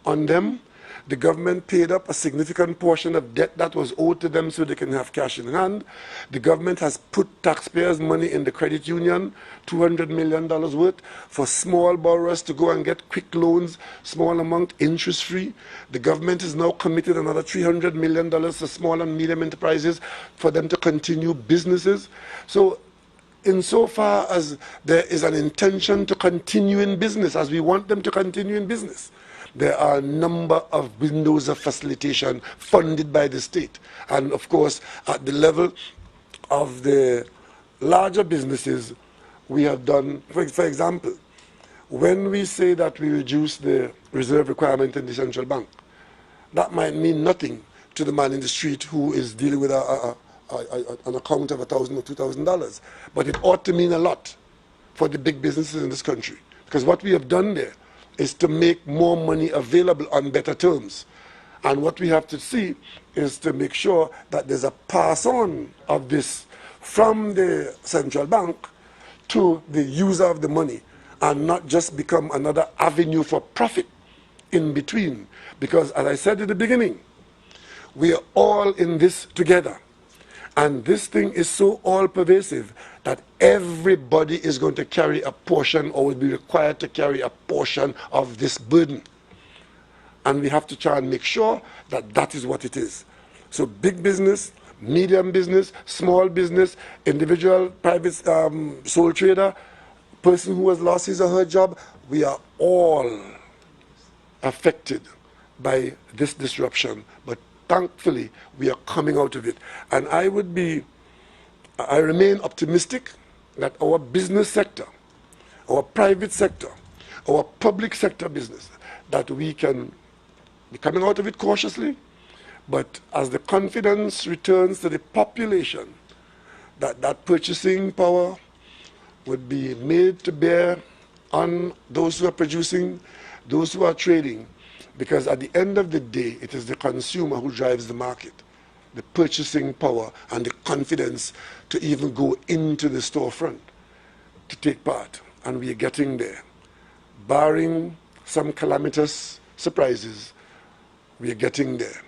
on them. The government paid up a significant portion of debt that was owed to them so they can have cash in hand. The government has put taxpayers' money in the credit union, $200 million worth, for small borrowers to go and get quick loans, small amount, interest-free. The government has now committed another $300 million to small and medium enterprises for them to continue businesses. So insofar as there is an intention to continue in business, as we want them to continue in business, there are a number of windows of facilitation funded by the state. And of course, at the level of the larger businesses, we have done, for example, when we say that we reduce the reserve requirement in the central bank, that might mean nothing to the man in the street who is dealing with an account of $1,000 or $2,000. But it ought to mean a lot for the big businesses in this country. Because what we have done there is to make more money available on better terms. And what we have to see is to make sure that there's a pass on of this from the central bank to the user of the money, and not just become another avenue for profit in between. Because as I said at the beginning, we are all in this together. And this thing is so all-pervasive that everybody is going to carry a portion, or will be required to carry a portion of this burden. And we have to try and make sure that that is what it is. So big business, medium business, small business, individual, private sole trader, person who has lost his or her job, we are all affected by this disruption. But thankfully, we are coming out of it. And I remain optimistic that our business sector, our private sector, our public sector business, that we can be coming out of it cautiously, but as the confidence returns to the population, that purchasing power would be made to bear on those who are producing, those who are trading, because at the end of the day, it is the consumer who drives the market, the purchasing power and the confidence to even go into the storefront to take part. And we are getting there. Barring some calamitous surprises, we are getting there.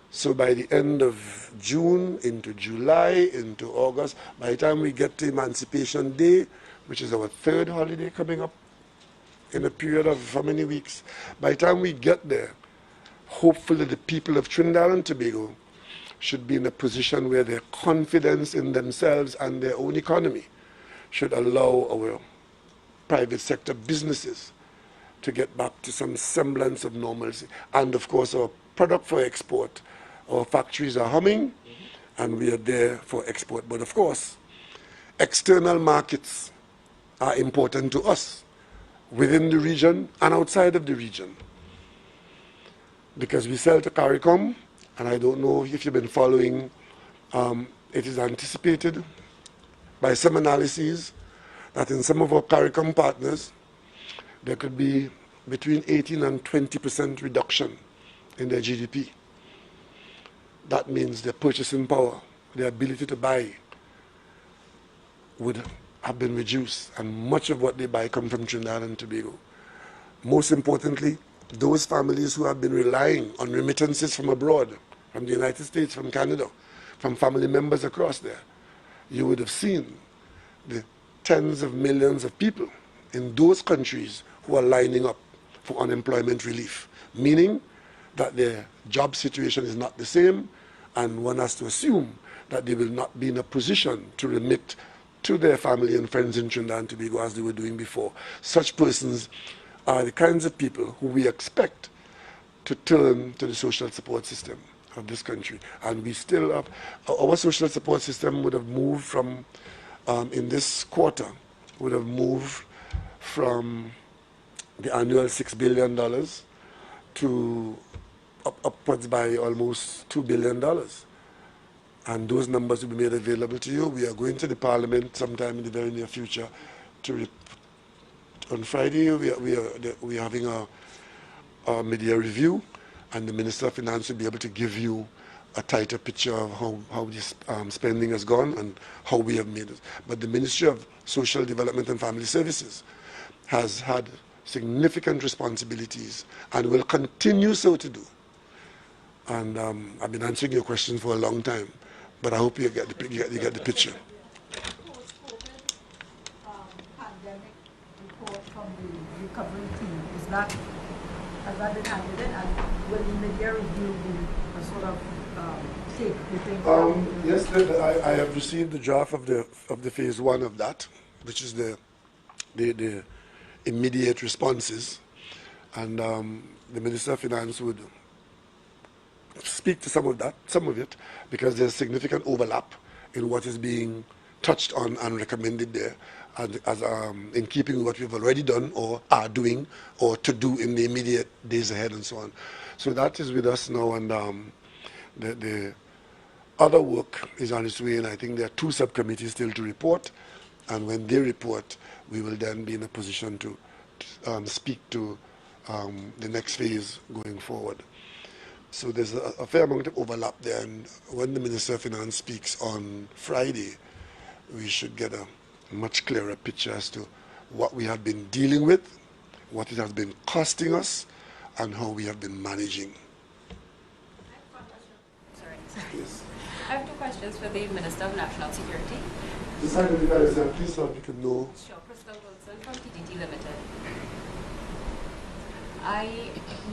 So by the end of June, into July, into August, by the time we get to Emancipation Day, which is our third holiday coming up, in a period of how many weeks? By the time we get there, hopefully the people of Trinidad and Tobago should be in a position where their confidence in themselves and their own economy should allow our private sector businesses to get back to some semblance of normalcy. And of course, our product for export, our factories are humming, and we are there for export. But of course, external markets are important to us, within the region and outside of the region. Because we sell to CARICOM, and I don't know if you've been following, it is anticipated by some analyses that in some of our CARICOM partners, there could be between 18 and 20% reduction in their GDP. That means their purchasing power, their ability to buy, would have been reduced, and much of what they buy come from Trinidad and Tobago. Most importantly, those families who have been relying on remittances from abroad, from the United States, from Canada, from family members across there, you would have seen the tens of millions of people in those countries who are lining up for unemployment relief, meaning that their job situation is not the same, and one has to assume that they will not be in a position to remit to their family and friends in Trinidad and Tobago as they were doing before. Such persons are the kinds of people who we expect to turn to the social support system of this country. And we still have, our social support system would have moved from, in this quarter, would have moved from the annual $6 billion to upwards by almost $2 billion. And those numbers will be made available to you. We are going to the Parliament sometime in the very near future to on Friday, we are having a mid-year review, and the Minister of Finance will be able to give you a tighter picture of how this spending has gone and how we have made it. But the Ministry of Social Development and Family Services has had significant responsibilities and will continue so to do And I've been answering your question for a long time, but I hope you get the picture. Pandemic report from the recovery team, has that been handed in, and will the media review the sort of take the thing? Yes, I have received the draft of the phase 1 of that, which is the immediate responses, and the Minister of Finance would speak to some of it, because there's significant overlap in what is being touched on and recommended there, as in keeping with what we've already done or are doing or to do in the immediate days ahead and so on. So that is with us now, and the other work is on its way, and I think there are 2 subcommittees still to report, and when they report, we will then be in a position to speak to the next phase going forward. So there's a fair amount of overlap there, and when the Minister of Finance speaks on Friday, we should get a much clearer picture as to what we have been dealing with, what it has been costing us, and how we have been managing. Sorry. Yes. I have 2 questions for the Minister of National Security. This time, please, so we can know. Sure, Crystal Wilson from TTT Limited.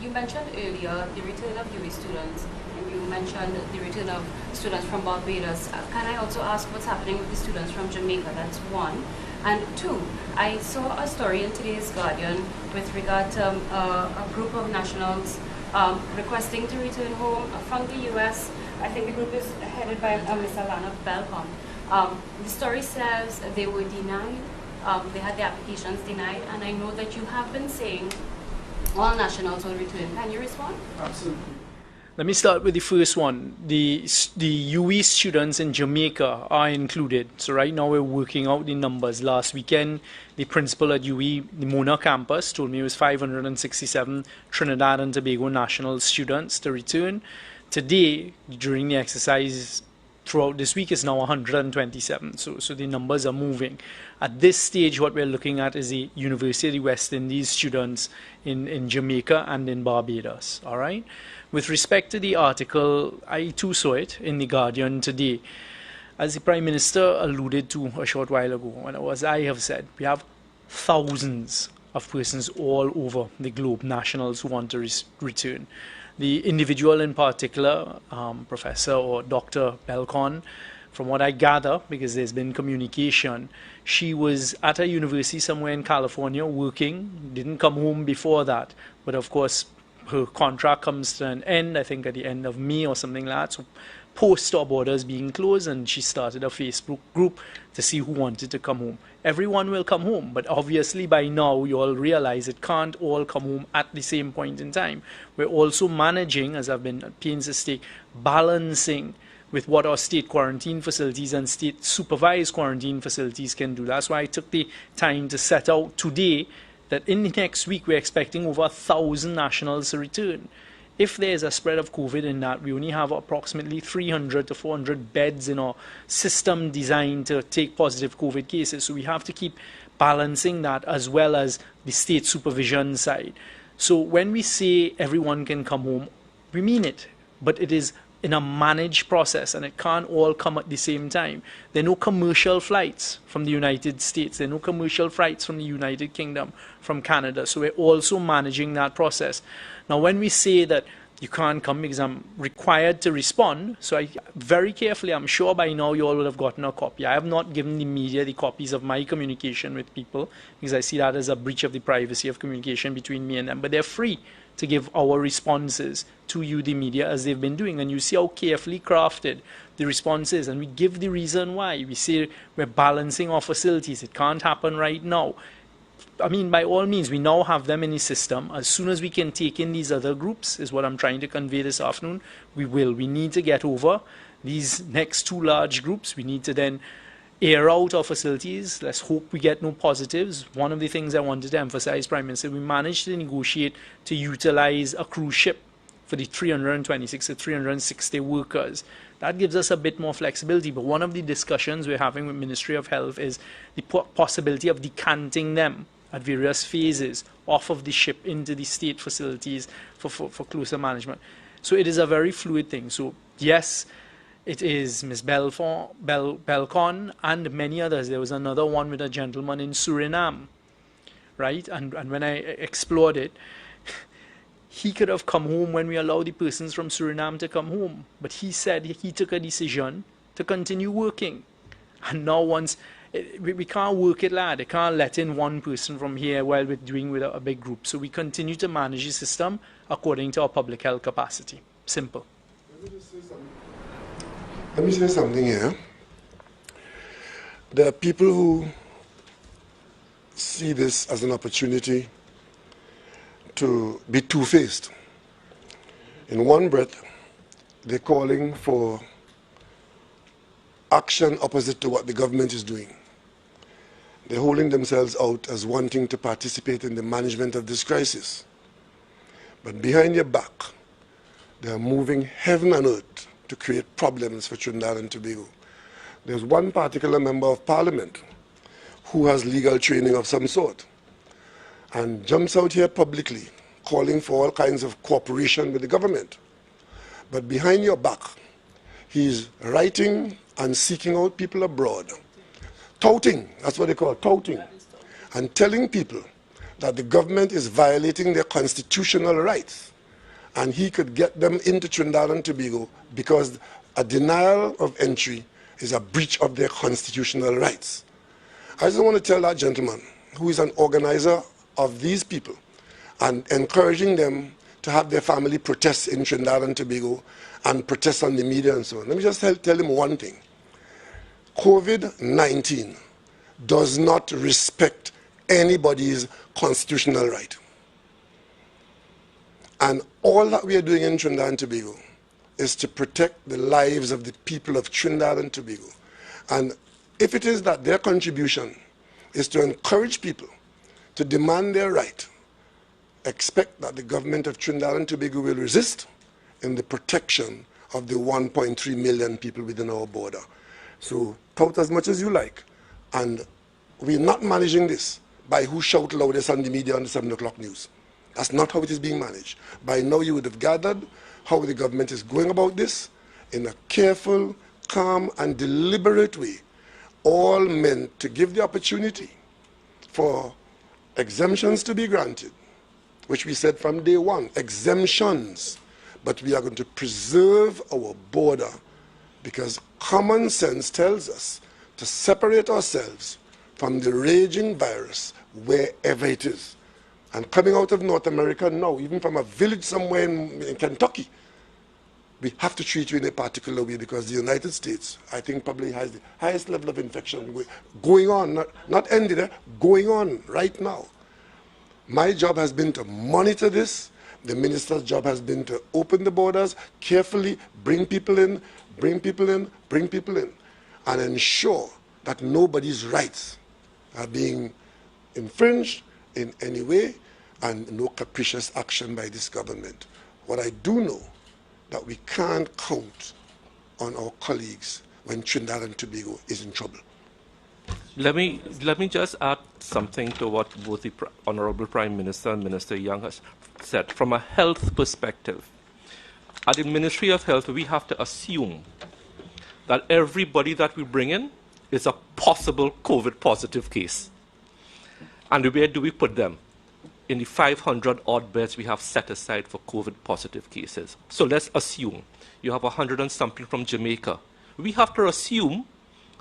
You mentioned earlier the return of UWI students, and you mentioned the return of students from Barbados. Can I also ask what's happening with the students from Jamaica? That's 1. And 2, I saw a story in today's Guardian with regard to a group of nationals requesting to return home from the US. I think the group is headed by Ms. Alana Belcom. The story says they were denied, they had their applications denied, and I know that you have been saying all nationals will return. Can you respond? Absolutely. Let me start with the first one. The UWI students in Jamaica are included. So right now we're working out the numbers. Last weekend, the principal at UWI, the Mona campus, told me it was 567 Trinidad and Tobago national students to return. Today, during the exercise throughout this week, is now 127. So the numbers are moving. At this stage, what we're looking at is the University of the West Indies students in Jamaica and in Barbados. All right. With respect to the article, I too saw it in the Guardian today. As the Prime Minister alluded to a short while ago, and as I have said, we have thousands of persons all over the globe, nationals who want to return. The individual in particular, Professor or Dr. Belcon, from what I gather, because there's been communication, she was at a university somewhere in California working, didn't come home before that, but of course her contract comes to an end, I think at the end of May or something like that, so post our borders being closed, and she started a Facebook group to see who wanted to come home. Everyone will come home, but obviously by now you all realize it can't all come home at the same point in time. We're also managing, as I've been at pains to state, balancing with what our state quarantine facilities and state supervised quarantine facilities can do. That's why I took the time to set out today that in the next week we're expecting over 1,000 nationals to return. If there's a spread of COVID in that, we only have approximately 300 to 400 beds in our system designed to take positive COVID cases. So we have to keep balancing that as well as the state supervision side. So when we say everyone can come home, we mean it, but it is in a managed process, and it can't all come at the same time. There are no commercial flights from the United States. There are no commercial flights from the United Kingdom, from Canada. So we're also managing that process. Now, when we say that you can't come because I'm required to respond, so I very carefully, I'm sure by now you all will have gotten a copy. I have not given the media the copies of my communication with people because I see that as a breach of the privacy of communication between me and them. But they're free to give our responses to you, the media, as they've been doing. And you see how carefully crafted the response is. And we give the reason why. We say we're balancing our facilities. It can't happen right now. I mean, by all means, we now have them in the system. As soon as we can take in these other groups, is what I'm trying to convey this afternoon, we will. We need to get over these next 2 large groups. We need to then air out our facilities. Let's hope we get no positives. One of the things I wanted to emphasize, Prime Minister, we managed to negotiate to utilize a cruise ship for the 326 to 360 workers. That gives us a bit more flexibility. But one of the discussions we're having with Ministry of Health is the possibility of decanting them at various phases off of the ship into the state facilities for closer management. So it is a very fluid thing. So yes, it is Ms. Belcon and many others. There was another one with a gentleman in Suriname, right? And when I explored it, he could have come home when we allowed the persons from Suriname to come home. But he said he took a decision to continue working. And now we can't work it like that. They can't let in one person from here while we're doing with a big group. So we continue to manage the system according to our public health capacity. Simple. Let me say something here. There are people who see this as an opportunity to be two-faced. In one breath, they're calling for action opposite to what the government is doing. They're holding themselves out as wanting to participate in the management of this crisis. But behind your back, they are moving heaven and earth to create problems for Trinidad and Tobago. There's one particular member of parliament who has legal training of some sort and jumps out here publicly calling for all kinds of cooperation with the government. But behind your back, he's writing and seeking out people abroad, touting, that's what they call it, touting, and telling people that the government is violating their constitutional rights. And he could get them into Trinidad and Tobago because a denial of entry is a breach of their constitutional rights. I just want to tell that gentleman, who is an organizer of these people, and encouraging them to have their family protest in Trinidad and Tobago and protest on the media and so on. Let me just tell him one thing. COVID-19 does not respect anybody's constitutional right. And all that we are doing in Trinidad and Tobago is to protect the lives of the people of Trinidad and Tobago. And if it is that their contribution is to encourage people to demand their right, expect that the government of Trinidad and Tobago will resist in the protection of the 1.3 million people within our border. So tout as much as you like. And we're not managing this by who shout loudest on the media on the 7 o'clock news. That's not how it is being managed. By now you would have gathered how the government is going about this in a careful, calm, and deliberate way, all meant to give the opportunity for exemptions to be granted, which we said from day one, exemptions, but we are going to preserve our border because common sense tells us to separate ourselves from the raging virus wherever it is. And coming out of North America now, even from a village somewhere in Kentucky, we have to treat you in a particular way because the United States, I think, probably has the highest level of infection going on, not ended, going on right now. My job has been to monitor this. The minister's job has been to open the borders carefully, bring people in, bring people in, bring people in, and ensure that nobody's rights are being infringed in any way, and no capricious action by this government. What I do know, that we can't count on our colleagues when Trinidad and Tobago is in trouble. Let me just add something to what both the Honorable Prime Minister and Minister Young has said. From a health perspective, at the Ministry of Health, we have to assume that everybody that we bring in is a possible COVID positive case. And where do we put them? In the 500 odd beds we have set aside for COVID positive cases. So let's assume you have 100 and something from Jamaica. We have to assume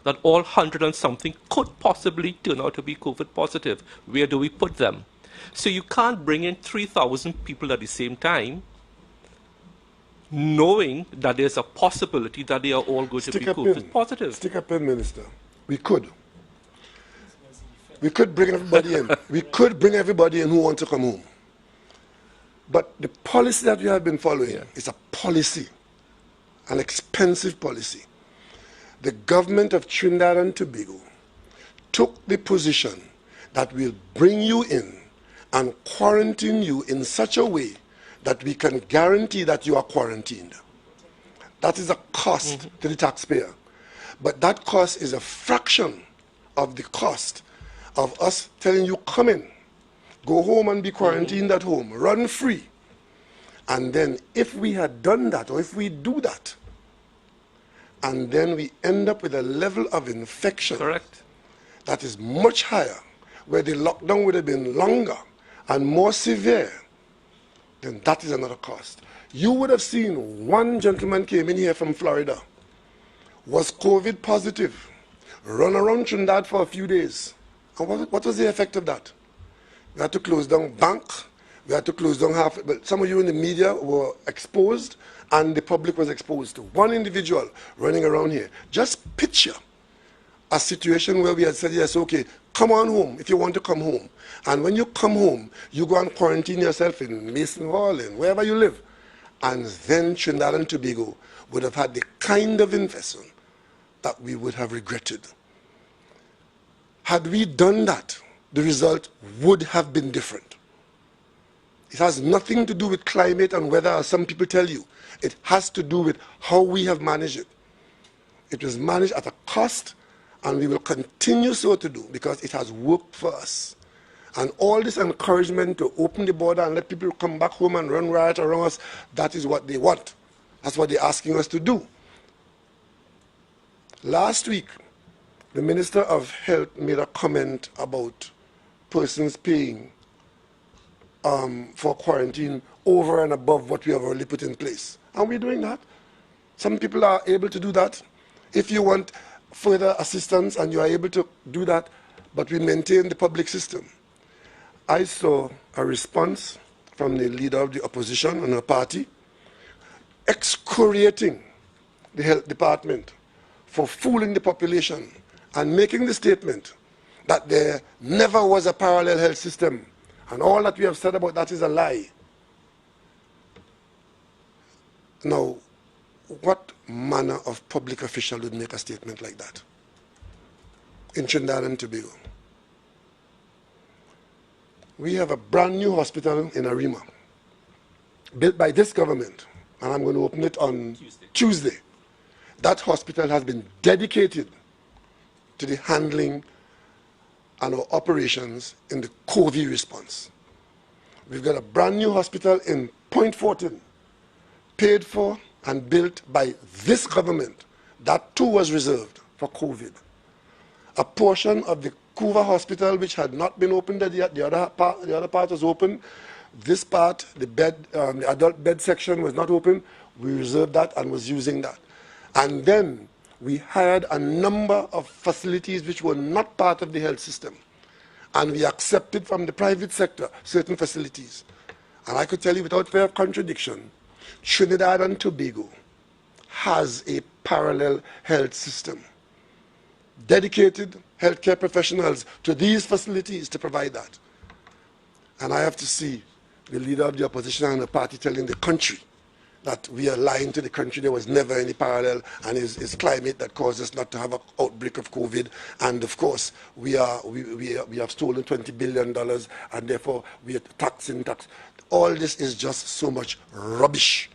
that all 100 and something could possibly turn out to be COVID positive. Where do we put them? So you can't bring in 3,000 people at the same time, knowing that there's a possibility that they are all going to be COVID positive. Stick up in, Minister. We could. We could bring everybody in. We could bring everybody in who want to come home. But the policy that we have been following is a policy, an expensive policy. The government of Trinidad and Tobago took the position that we'll bring you in and quarantine you in such a way that we can guarantee that you are quarantined. That is a cost to the taxpayer. But that cost is a fraction of the cost of us telling you, come in, go home and be quarantined at home, run free. And then if we had done that, or if we do that, and then we end up with a level of infection Correct. that is much higher, where the lockdown would have been longer and more severe, then that is another cost. You would have seen one gentleman came in here from Florida, was COVID positive, run around Trinidad for a few days. And what was the effect of that? We had to close down bank, we had to close down half, but some of you in the media were exposed and the public was exposed to one individual running around here. Just picture a situation where we had said, yes, okay, come on home if you want to come home. And when you come home, you go and quarantine yourself in Mason Hall, in wherever you live. And then Trinidad and Tobago would have had the kind of investment that we would have regretted. Had we done that, the result would have been different. It has nothing to do with climate and weather, as some people tell you. It has to do with how we have managed it. It was managed at a cost, and we will continue so to do because it has worked for us. And all this encouragement to open the border and let people come back home and run riot around us, that is what they want. That's what they're asking us to do. Last week, the Minister of Health made a comment about persons paying for quarantine over and above what we have already put in place. And we're doing that. Some people are able to do that. If you want further assistance and you are able to do that, but we maintain the public system. I saw a response from the leader of the opposition and her party excoriating the health department for fooling the population and making the statement that there never was a parallel health system, and all that we have said about that is a lie. Now, what manner of public official would make a statement like that in Trinidad and Tobago? We have a brand new hospital in Arima, built by this government, and I'm going to open it on Tuesday. That hospital has been dedicated to the handling and our operations in the COVID response. We've got a brand new hospital in Point Fortin, paid for and built by this government. That too was reserved for COVID. A portion of the Couva Hospital, which had not been opened, the other part was open. This part, the adult bed section was not open. We reserved that and was using that. And then we hired a number of facilities which were not part of the health system. And we accepted from the private sector certain facilities. And I could tell you without fear of contradiction, Trinidad and Tobago has a parallel health system. Dedicated healthcare professionals to these facilities to provide that. And I have to see the leader of the opposition and the party telling the country that we are lying to the country. There was never any parallel, and it's climate that caused us not to have an outbreak of COVID. And of course, we have stolen $20 billion, and therefore we are taxing tax. All this is just so much rubbish.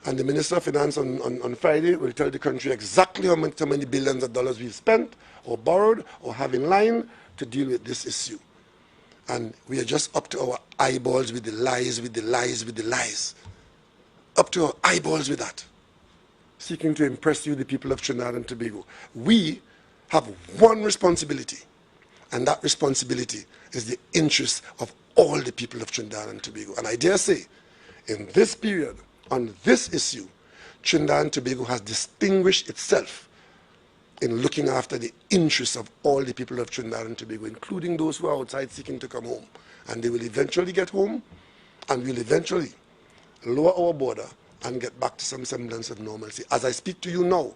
And the Minister of Finance on Friday will tell the country exactly how many billions of dollars we've spent or borrowed or have in line to deal with this issue. And we are just up to our eyeballs with the lies, with the lies, with the lies. Up to our eyeballs with that. Seeking to impress you, the people of Trinidad and Tobago. We have one responsibility, and that responsibility is the interest of all the people of Trinidad and Tobago. And I dare say, in this period, on this issue, Trinidad and Tobago has distinguished itself in looking after the interests of all the people of Trinidad and Tobago, including those who are outside seeking to come home. And they will eventually get home, and we'll eventually lower our border and get back to some semblance of normalcy. As I speak to you now,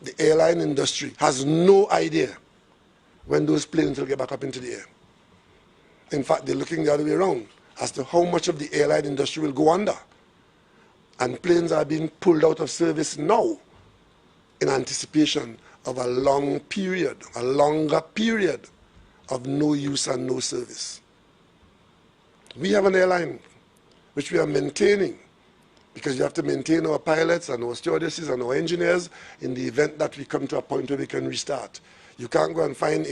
the airline industry has no idea when those planes will get back up into the air. In fact, they're looking the other way around as to how much of the airline industry will go under. And planes are being pulled out of service now in anticipation of a long period, a longer period of no use and no service. We have an airline which we are maintaining, because you have to maintain our pilots and our stewardesses and our engineers in the event that we come to a point where we can restart. You can't go and find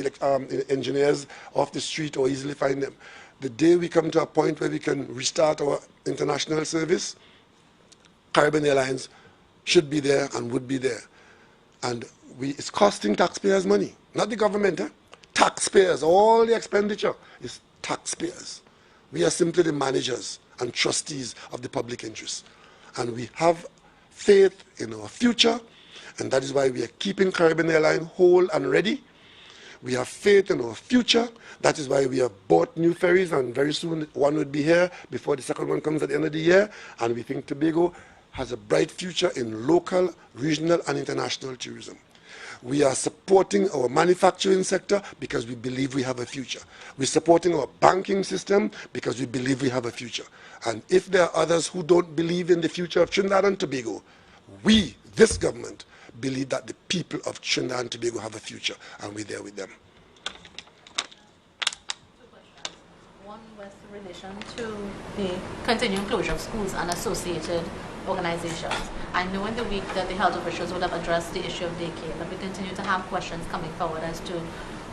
engineers off the street or easily find them. the day we come to a point where we can restart our international service, Caribbean Airlines should be there and would be there. And it's costing taxpayers money, not the government. Taxpayers, all the expenditure is taxpayers. We are simply the managers and trustees of the public interest. And we have faith in our future, and that is why we are keeping Caribbean Airlines whole and ready. We have faith in our future. That is why we have bought new ferries, and very soon one would be here before the second one comes at the end of the year. And we think Tobago has a bright future in local, regional, and international tourism. We are supporting our manufacturing sector because we believe we have a future. We're supporting our banking system because we believe we have a future. And if there are others who don't believe in the future of Trinidad and Tobago, we, this government, believe that the people of Trinidad and Tobago have a future, and we're there with them. One was in relation to the continuing closure of schools and associated organizations. I know in the week that the health officials would have addressed the issue of daycare, but we continue to have questions coming forward as to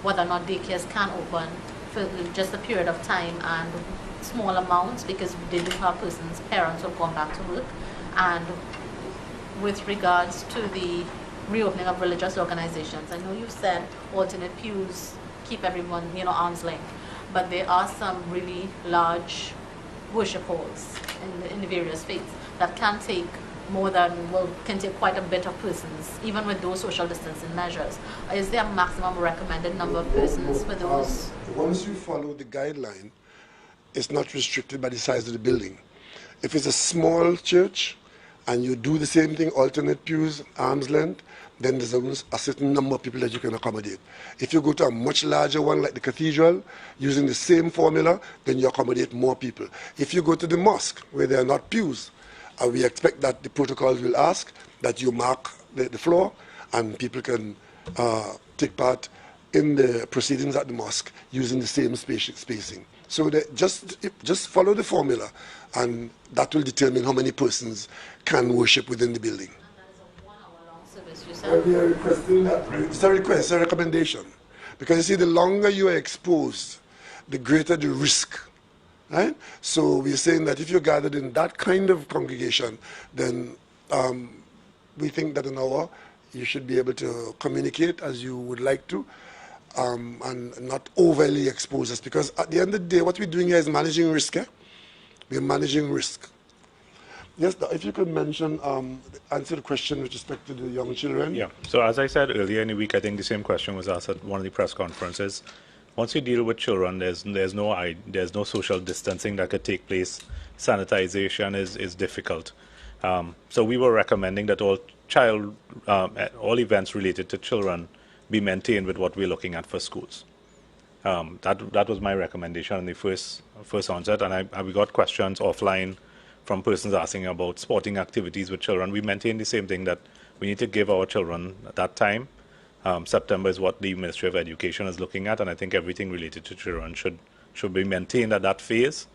whether or not daycares can open for just a period of time and small amounts, because they do have parents who have gone back to work. And with regards to the reopening of religious organizations, I know you said alternate pews keep everyone, arm's length, but there are some really large worship halls in the various faiths that can take can take quite a bit of persons, even with those social distancing measures. Is there a maximum recommended number of persons for those? Once you follow the guideline, it's not restricted by the size of the building. If it's a small church and you do the same thing, alternate pews, arm's length, then there's a certain number of people that you can accommodate. If you go to a much larger one like the cathedral, using the same formula, then you accommodate more people. If you go to the mosque, where there are not pews, we expect that the protocols will ask that you mark the floor and people can take part in the proceedings at the mosque using the same spacing. So just follow the formula, and that will determine how many persons can worship within the building. And that is a 1 hour long service, you said? We are requesting that. It's a request, it's a recommendation. Because you see, the longer you are exposed, the greater the risk. Right? So we're saying that if you're gathered in that kind of congregation, then we think that an hour you should be able to communicate as you would like to, and not overly expose us. Because at the end of the day, what we're doing here is managing risk. We're managing risk. Yes, if you could mention, answer the question with respect to the young children. Yeah, so as I said earlier in the week, I think the same question was asked at one of the press conferences. Once you deal with children, there's no social distancing that could take place. Sanitization is difficult. So we were recommending that all events related to children be maintained with what we're looking at for schools. That was my recommendation in the first onset, and we got questions offline from persons asking about sporting activities with children. We maintain the same thing, that we need to give our children that time. September is what the Ministry of Education is looking at, and I think everything related to children should be maintained at that phase,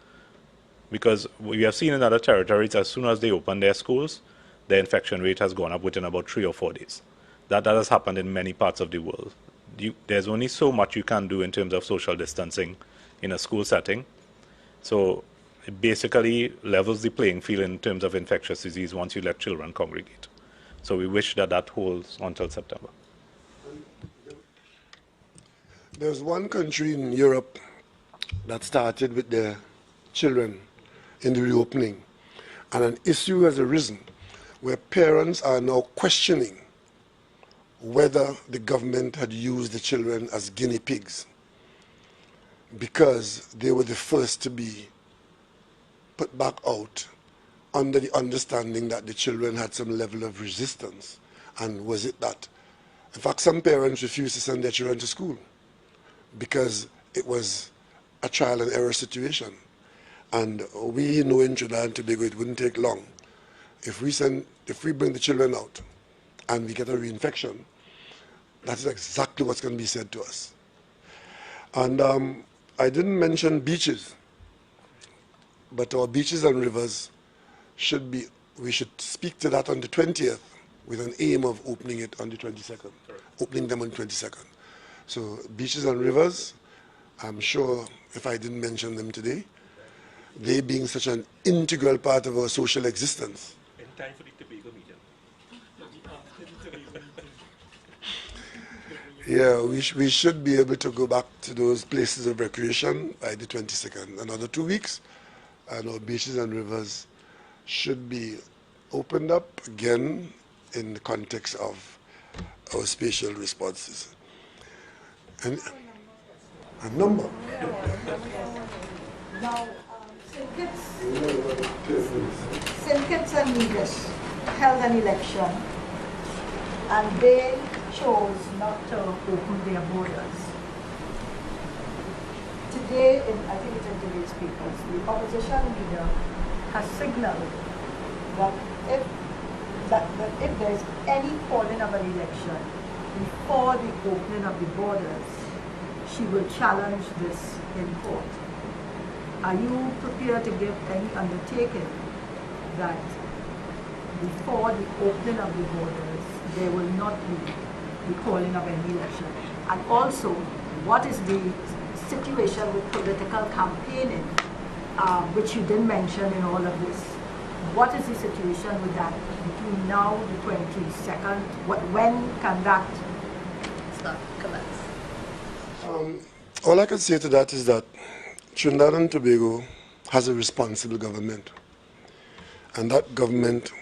because we have seen in other territories, as soon as they open their schools, their infection rate has gone up within about 3 or 4 days. That has happened in many parts of the world. There's only so much you can do in terms of social distancing in a school setting. So it basically levels the playing field in terms of infectious disease once you let children congregate. So we wish that holds until September. There's one country in Europe that started with their children in the reopening, and an issue has arisen where parents are now questioning whether the government had used the children as guinea pigs because they were the first to be put back out under the understanding that the children had some level of resistance. And was it that? In fact, some parents refused to send their children to school because it was a trial and error situation. And we know in Trinidad and Tobago it wouldn't take long. If we bring the children out and we get a reinfection, that's exactly what's going to be said to us. And I didn't mention beaches, but our beaches and rivers we should speak to that on the 20th with an aim of opening it on the 22nd, opening them on the 22nd. So beaches and rivers, I'm sure if I didn't mention them today, they being such an integral part of our social existence. In time for the Tobago meeting. Yeah, we should be able to go back to those places of recreation by the 22nd. Another 2 weeks, and our beaches and rivers should be opened up again in the context of our spatial responses. And a number. Now, St. Kitts and Nevis held an election, and they chose not to open their borders. Today, I think it's in today's papers, the opposition leader has signaled that if there is any calling of an election before the opening of the borders, she will challenge this in court. Are you prepared to give any undertaking that before the opening of the borders, there will not be the calling of any election? And also, what is the situation with political campaigning, which you didn't mention in all of this? What is the situation with that between now and the 22nd? When can that Start, commence. All I can say to that is that Trinidad and Tobago has a responsible government, and that government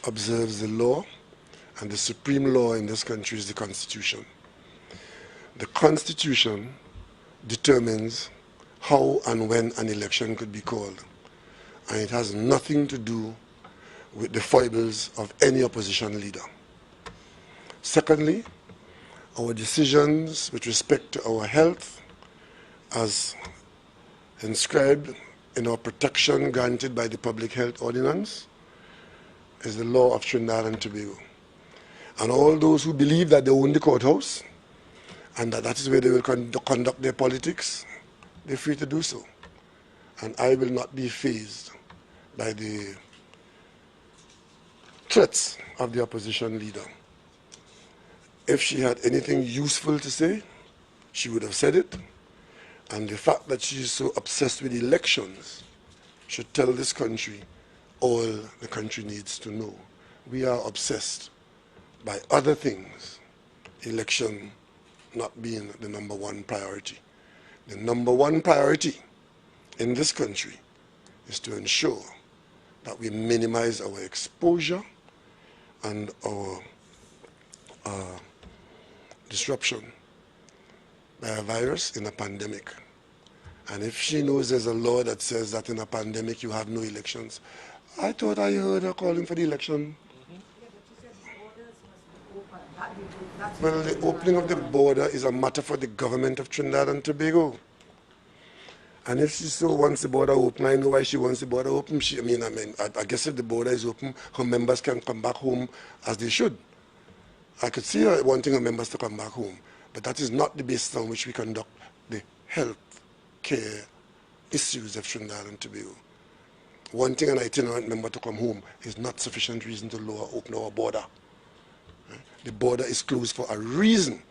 observes the law, and the supreme law in this country is the Constitution. The Constitution determines how and when an election could be called, and it has nothing to do with the foibles of any opposition leader. Secondly, our decisions with respect to our health, as inscribed in our protection granted by the Public Health Ordinance, is the law of Trinidad and Tobago. And all those who believe that they own the courthouse and that is where they will conduct their politics, they're free to do so. And I will not be fazed by the threats of the opposition leader. If she had anything useful to say, she would have said it. And the fact that she is so obsessed with elections should tell this country all the country needs to know. We are obsessed by other things, election not being the number one priority. The number one priority in this country is to ensure that we minimize our exposure and our disruption by a virus in a pandemic. And if she knows there's a law that says that in a pandemic you have no elections, I thought I heard her calling for the election. Well, the opening of the border is a matter for the government of Trinidad and Tobago. And if she so wants the border open, I know why she wants the border open. I guess if the border is open, her members can come back home as they should. I could see her wanting her members to come back home. But that is not the basis on which we conduct the health care issues of Trinidad and Tobago. Wanting an itinerant member to come home is not sufficient reason to open our border. The border is closed for a reason,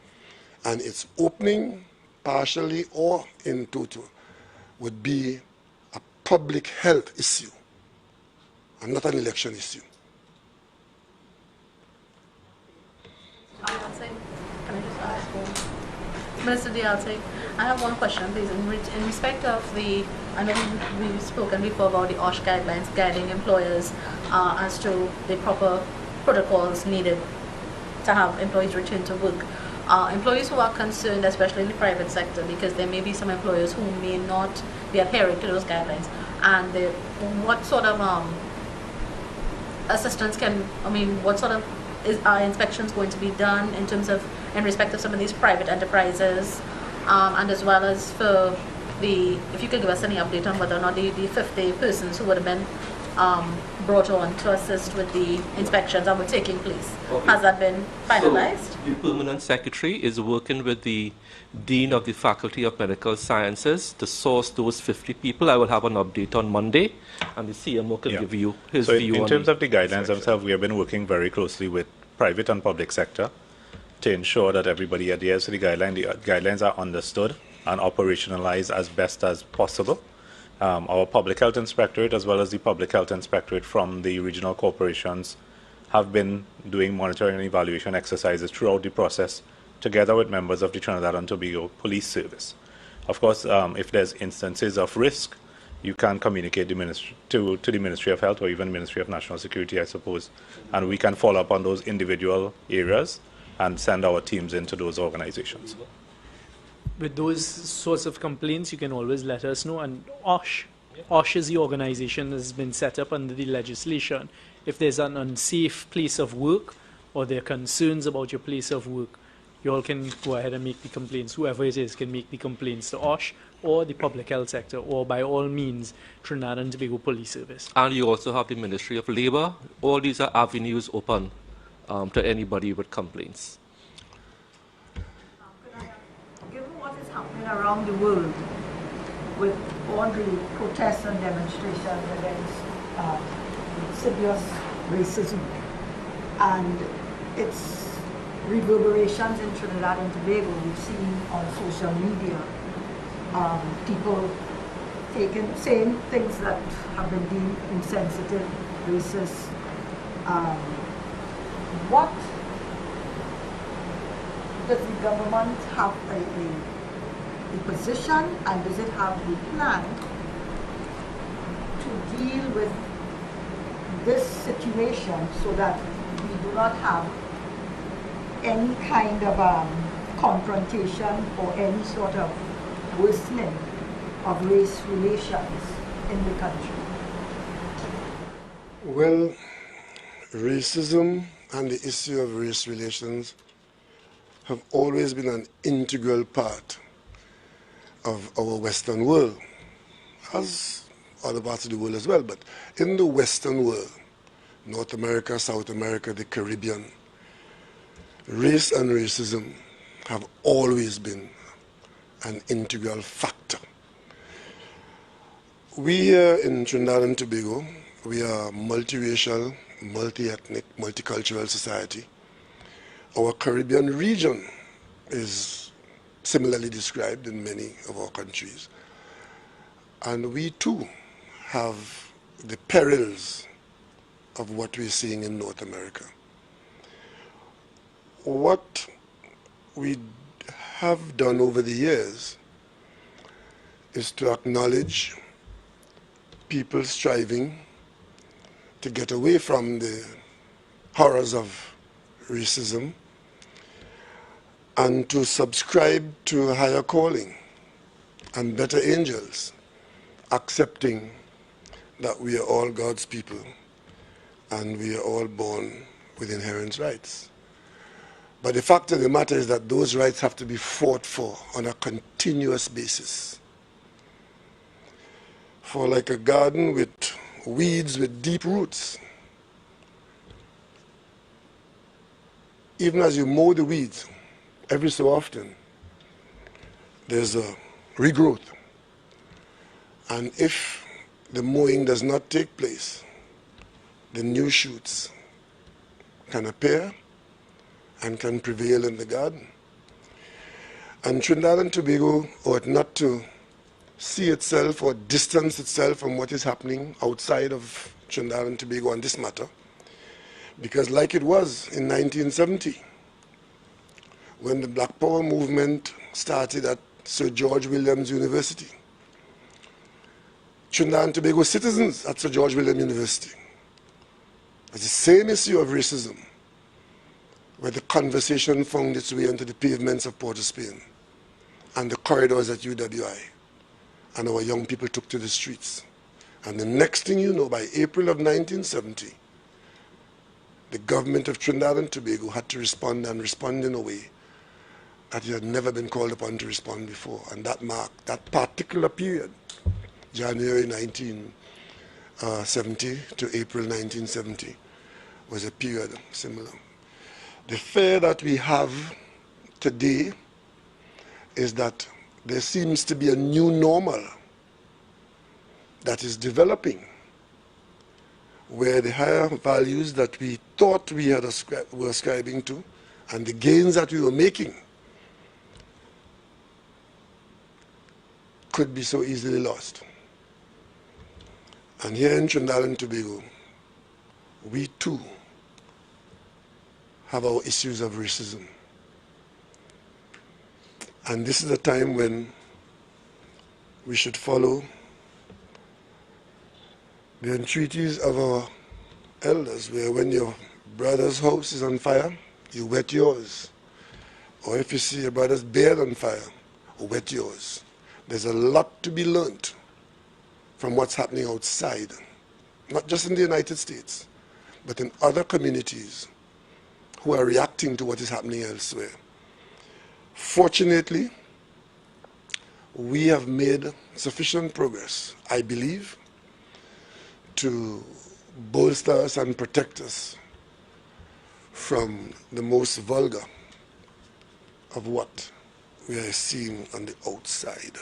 and its opening, partially or in total, would be a public health issue and not an election issue. Minister Dialtek, I have one question, please. In respect of I know we've spoken before about the OSH guidelines guiding employers as to the proper protocols needed to have employees return to work. Employees who are concerned, especially in the private sector, because there may be some employers who may not be adhering to those guidelines, and what sort of assistance what sort of are inspections going to be done in respect of some of these private enterprises, and as well as for if you could give us any update on whether or not the 50 persons who would have been brought on to assist with the inspections that were taking place. Okay. Has that been finalized? So the permanent secretary is working with the Dean of the Faculty of Medical Sciences to source those 50 people. I will have an update on Monday, and the CMO can give you his view on. In terms of the guidelines themselves, we have been working very closely with private and public sector to ensure that everybody adheres to the guideline. The guidelines are understood and operationalize as best as possible. Our Public Health Inspectorate, as well as the Public Health Inspectorate from the regional corporations, have been doing monitoring and evaluation exercises throughout the process, together with members of the Trinidad and Tobago Police Service. Of course, if there's instances of risk, you can communicate to the Ministry of Health or even Ministry of National Security, I suppose, and we can follow up on those individual areas and send our teams into those organizations. With those sorts of complaints, you can always let us know. And OSH is the organization that has been set up under the legislation. If there's an unsafe place of work or there are concerns about your place of work, you all can go ahead and make the complaints. Whoever it is can make the complaints to OSH or the public health sector, or by all means, Trinidad and Tobago Police Service. And you also have the Ministry of Labour. All these are avenues open to anybody with complaints. Given what is happening around the world with all the protests and demonstrations against serious racism and its reverberations in Trinidad and Tobago, we've seen on social media people saying things that have been deemed insensitive, racist. What does the government have a position, and does it have a plan to deal with this situation so that we do not have any kind of confrontation or any sort of worsening of race relations in the country? Well, racism and the issue of race relations have always been an integral part of our Western world, as other parts of the world as well. But in the Western world, North America, South America, the Caribbean, race and racism have always been an integral factor. We here in Trinidad and Tobago, we are a multiracial, multi-ethnic, multicultural society. Our Caribbean region is similarly described in many of our countries. And we too have the perils of what we're seeing in North America. What we have done over the years is to acknowledge people striving to get away from the horrors of racism and to subscribe to a higher calling and better angels, accepting that we are all God's people and we are all born with inherent rights. But the fact of the matter is that those rights have to be fought for on a continuous basis. For like a garden with weeds with deep roots, even as you mow the weeds, every so often, there's a regrowth. And if the mowing does not take place, the new shoots can appear and can prevail in the garden. And Trinidad and Tobago ought not to see itself or distance itself from what is happening outside of Trinidad and Tobago on this matter, because like it was in 1970, when the Black Power movement started at Sir George Williams University, Trinidad and Tobago citizens at Sir George Williams University, it's the same issue of racism, where the conversation found its way into the pavements of Port of Spain and the corridors at UWI, and our young people took to the streets. And the next thing you know, by April of 1970, the government of Trinidad and Tobago had to respond, and respond in a way that it had never been called upon to respond before. And that marked that particular period, January 1970 to April 1970, was a period similar. The fear that we have today is that there seems to be a new normal that is developing, where the higher values that we thought we were ascribing to and the gains that we were making could be so easily lost. And here in Trinidad and Tobago, we too have our issues of racism. And this is a time when we should follow the entreaties of our elders, where when your brother's house is on fire, you wet yours. Or if you see your brother's beard on fire, wet yours. There's a lot to be learned from what's happening outside, not just in the United States, but in other communities who are reacting to what is happening elsewhere. Fortunately, we have made sufficient progress, I believe, to bolster us and protect us from the most vulgar of what we are seeing on the outside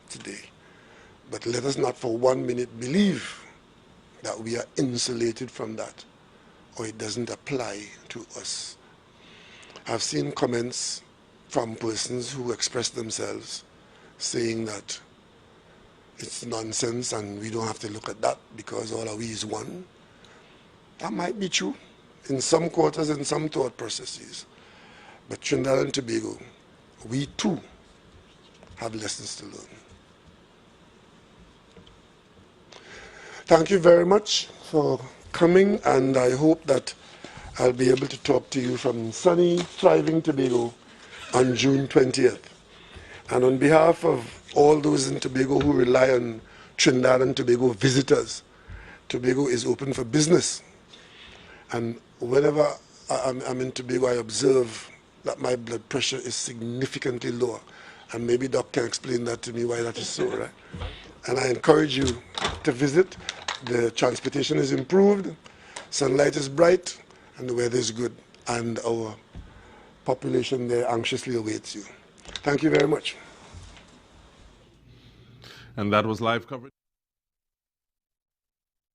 today. But let us not for 1 minute believe that we are insulated from that, or it doesn't apply to us. I've seen comments from persons who express themselves saying that it's nonsense and we don't have to look at that because all of we is one. That might be true in some quarters, in some thought processes. But Trinidad and Tobago, we too have lessons to learn. Thank you very much for coming, and I hope that I'll be able to talk to you from sunny, thriving Tobago on June 20th. And on behalf of all those in Tobago who rely on Trinidad and Tobago visitors, Tobago is open for business. And whenever I'm in Tobago, I observe that my blood pressure is significantly lower. And maybe Doc can explain that to me, why that is so, right? And I encourage you to visit. The transportation is improved, sunlight is bright, and the weather is good. And our population there anxiously awaits you. Thank you very much. And that was live coverage.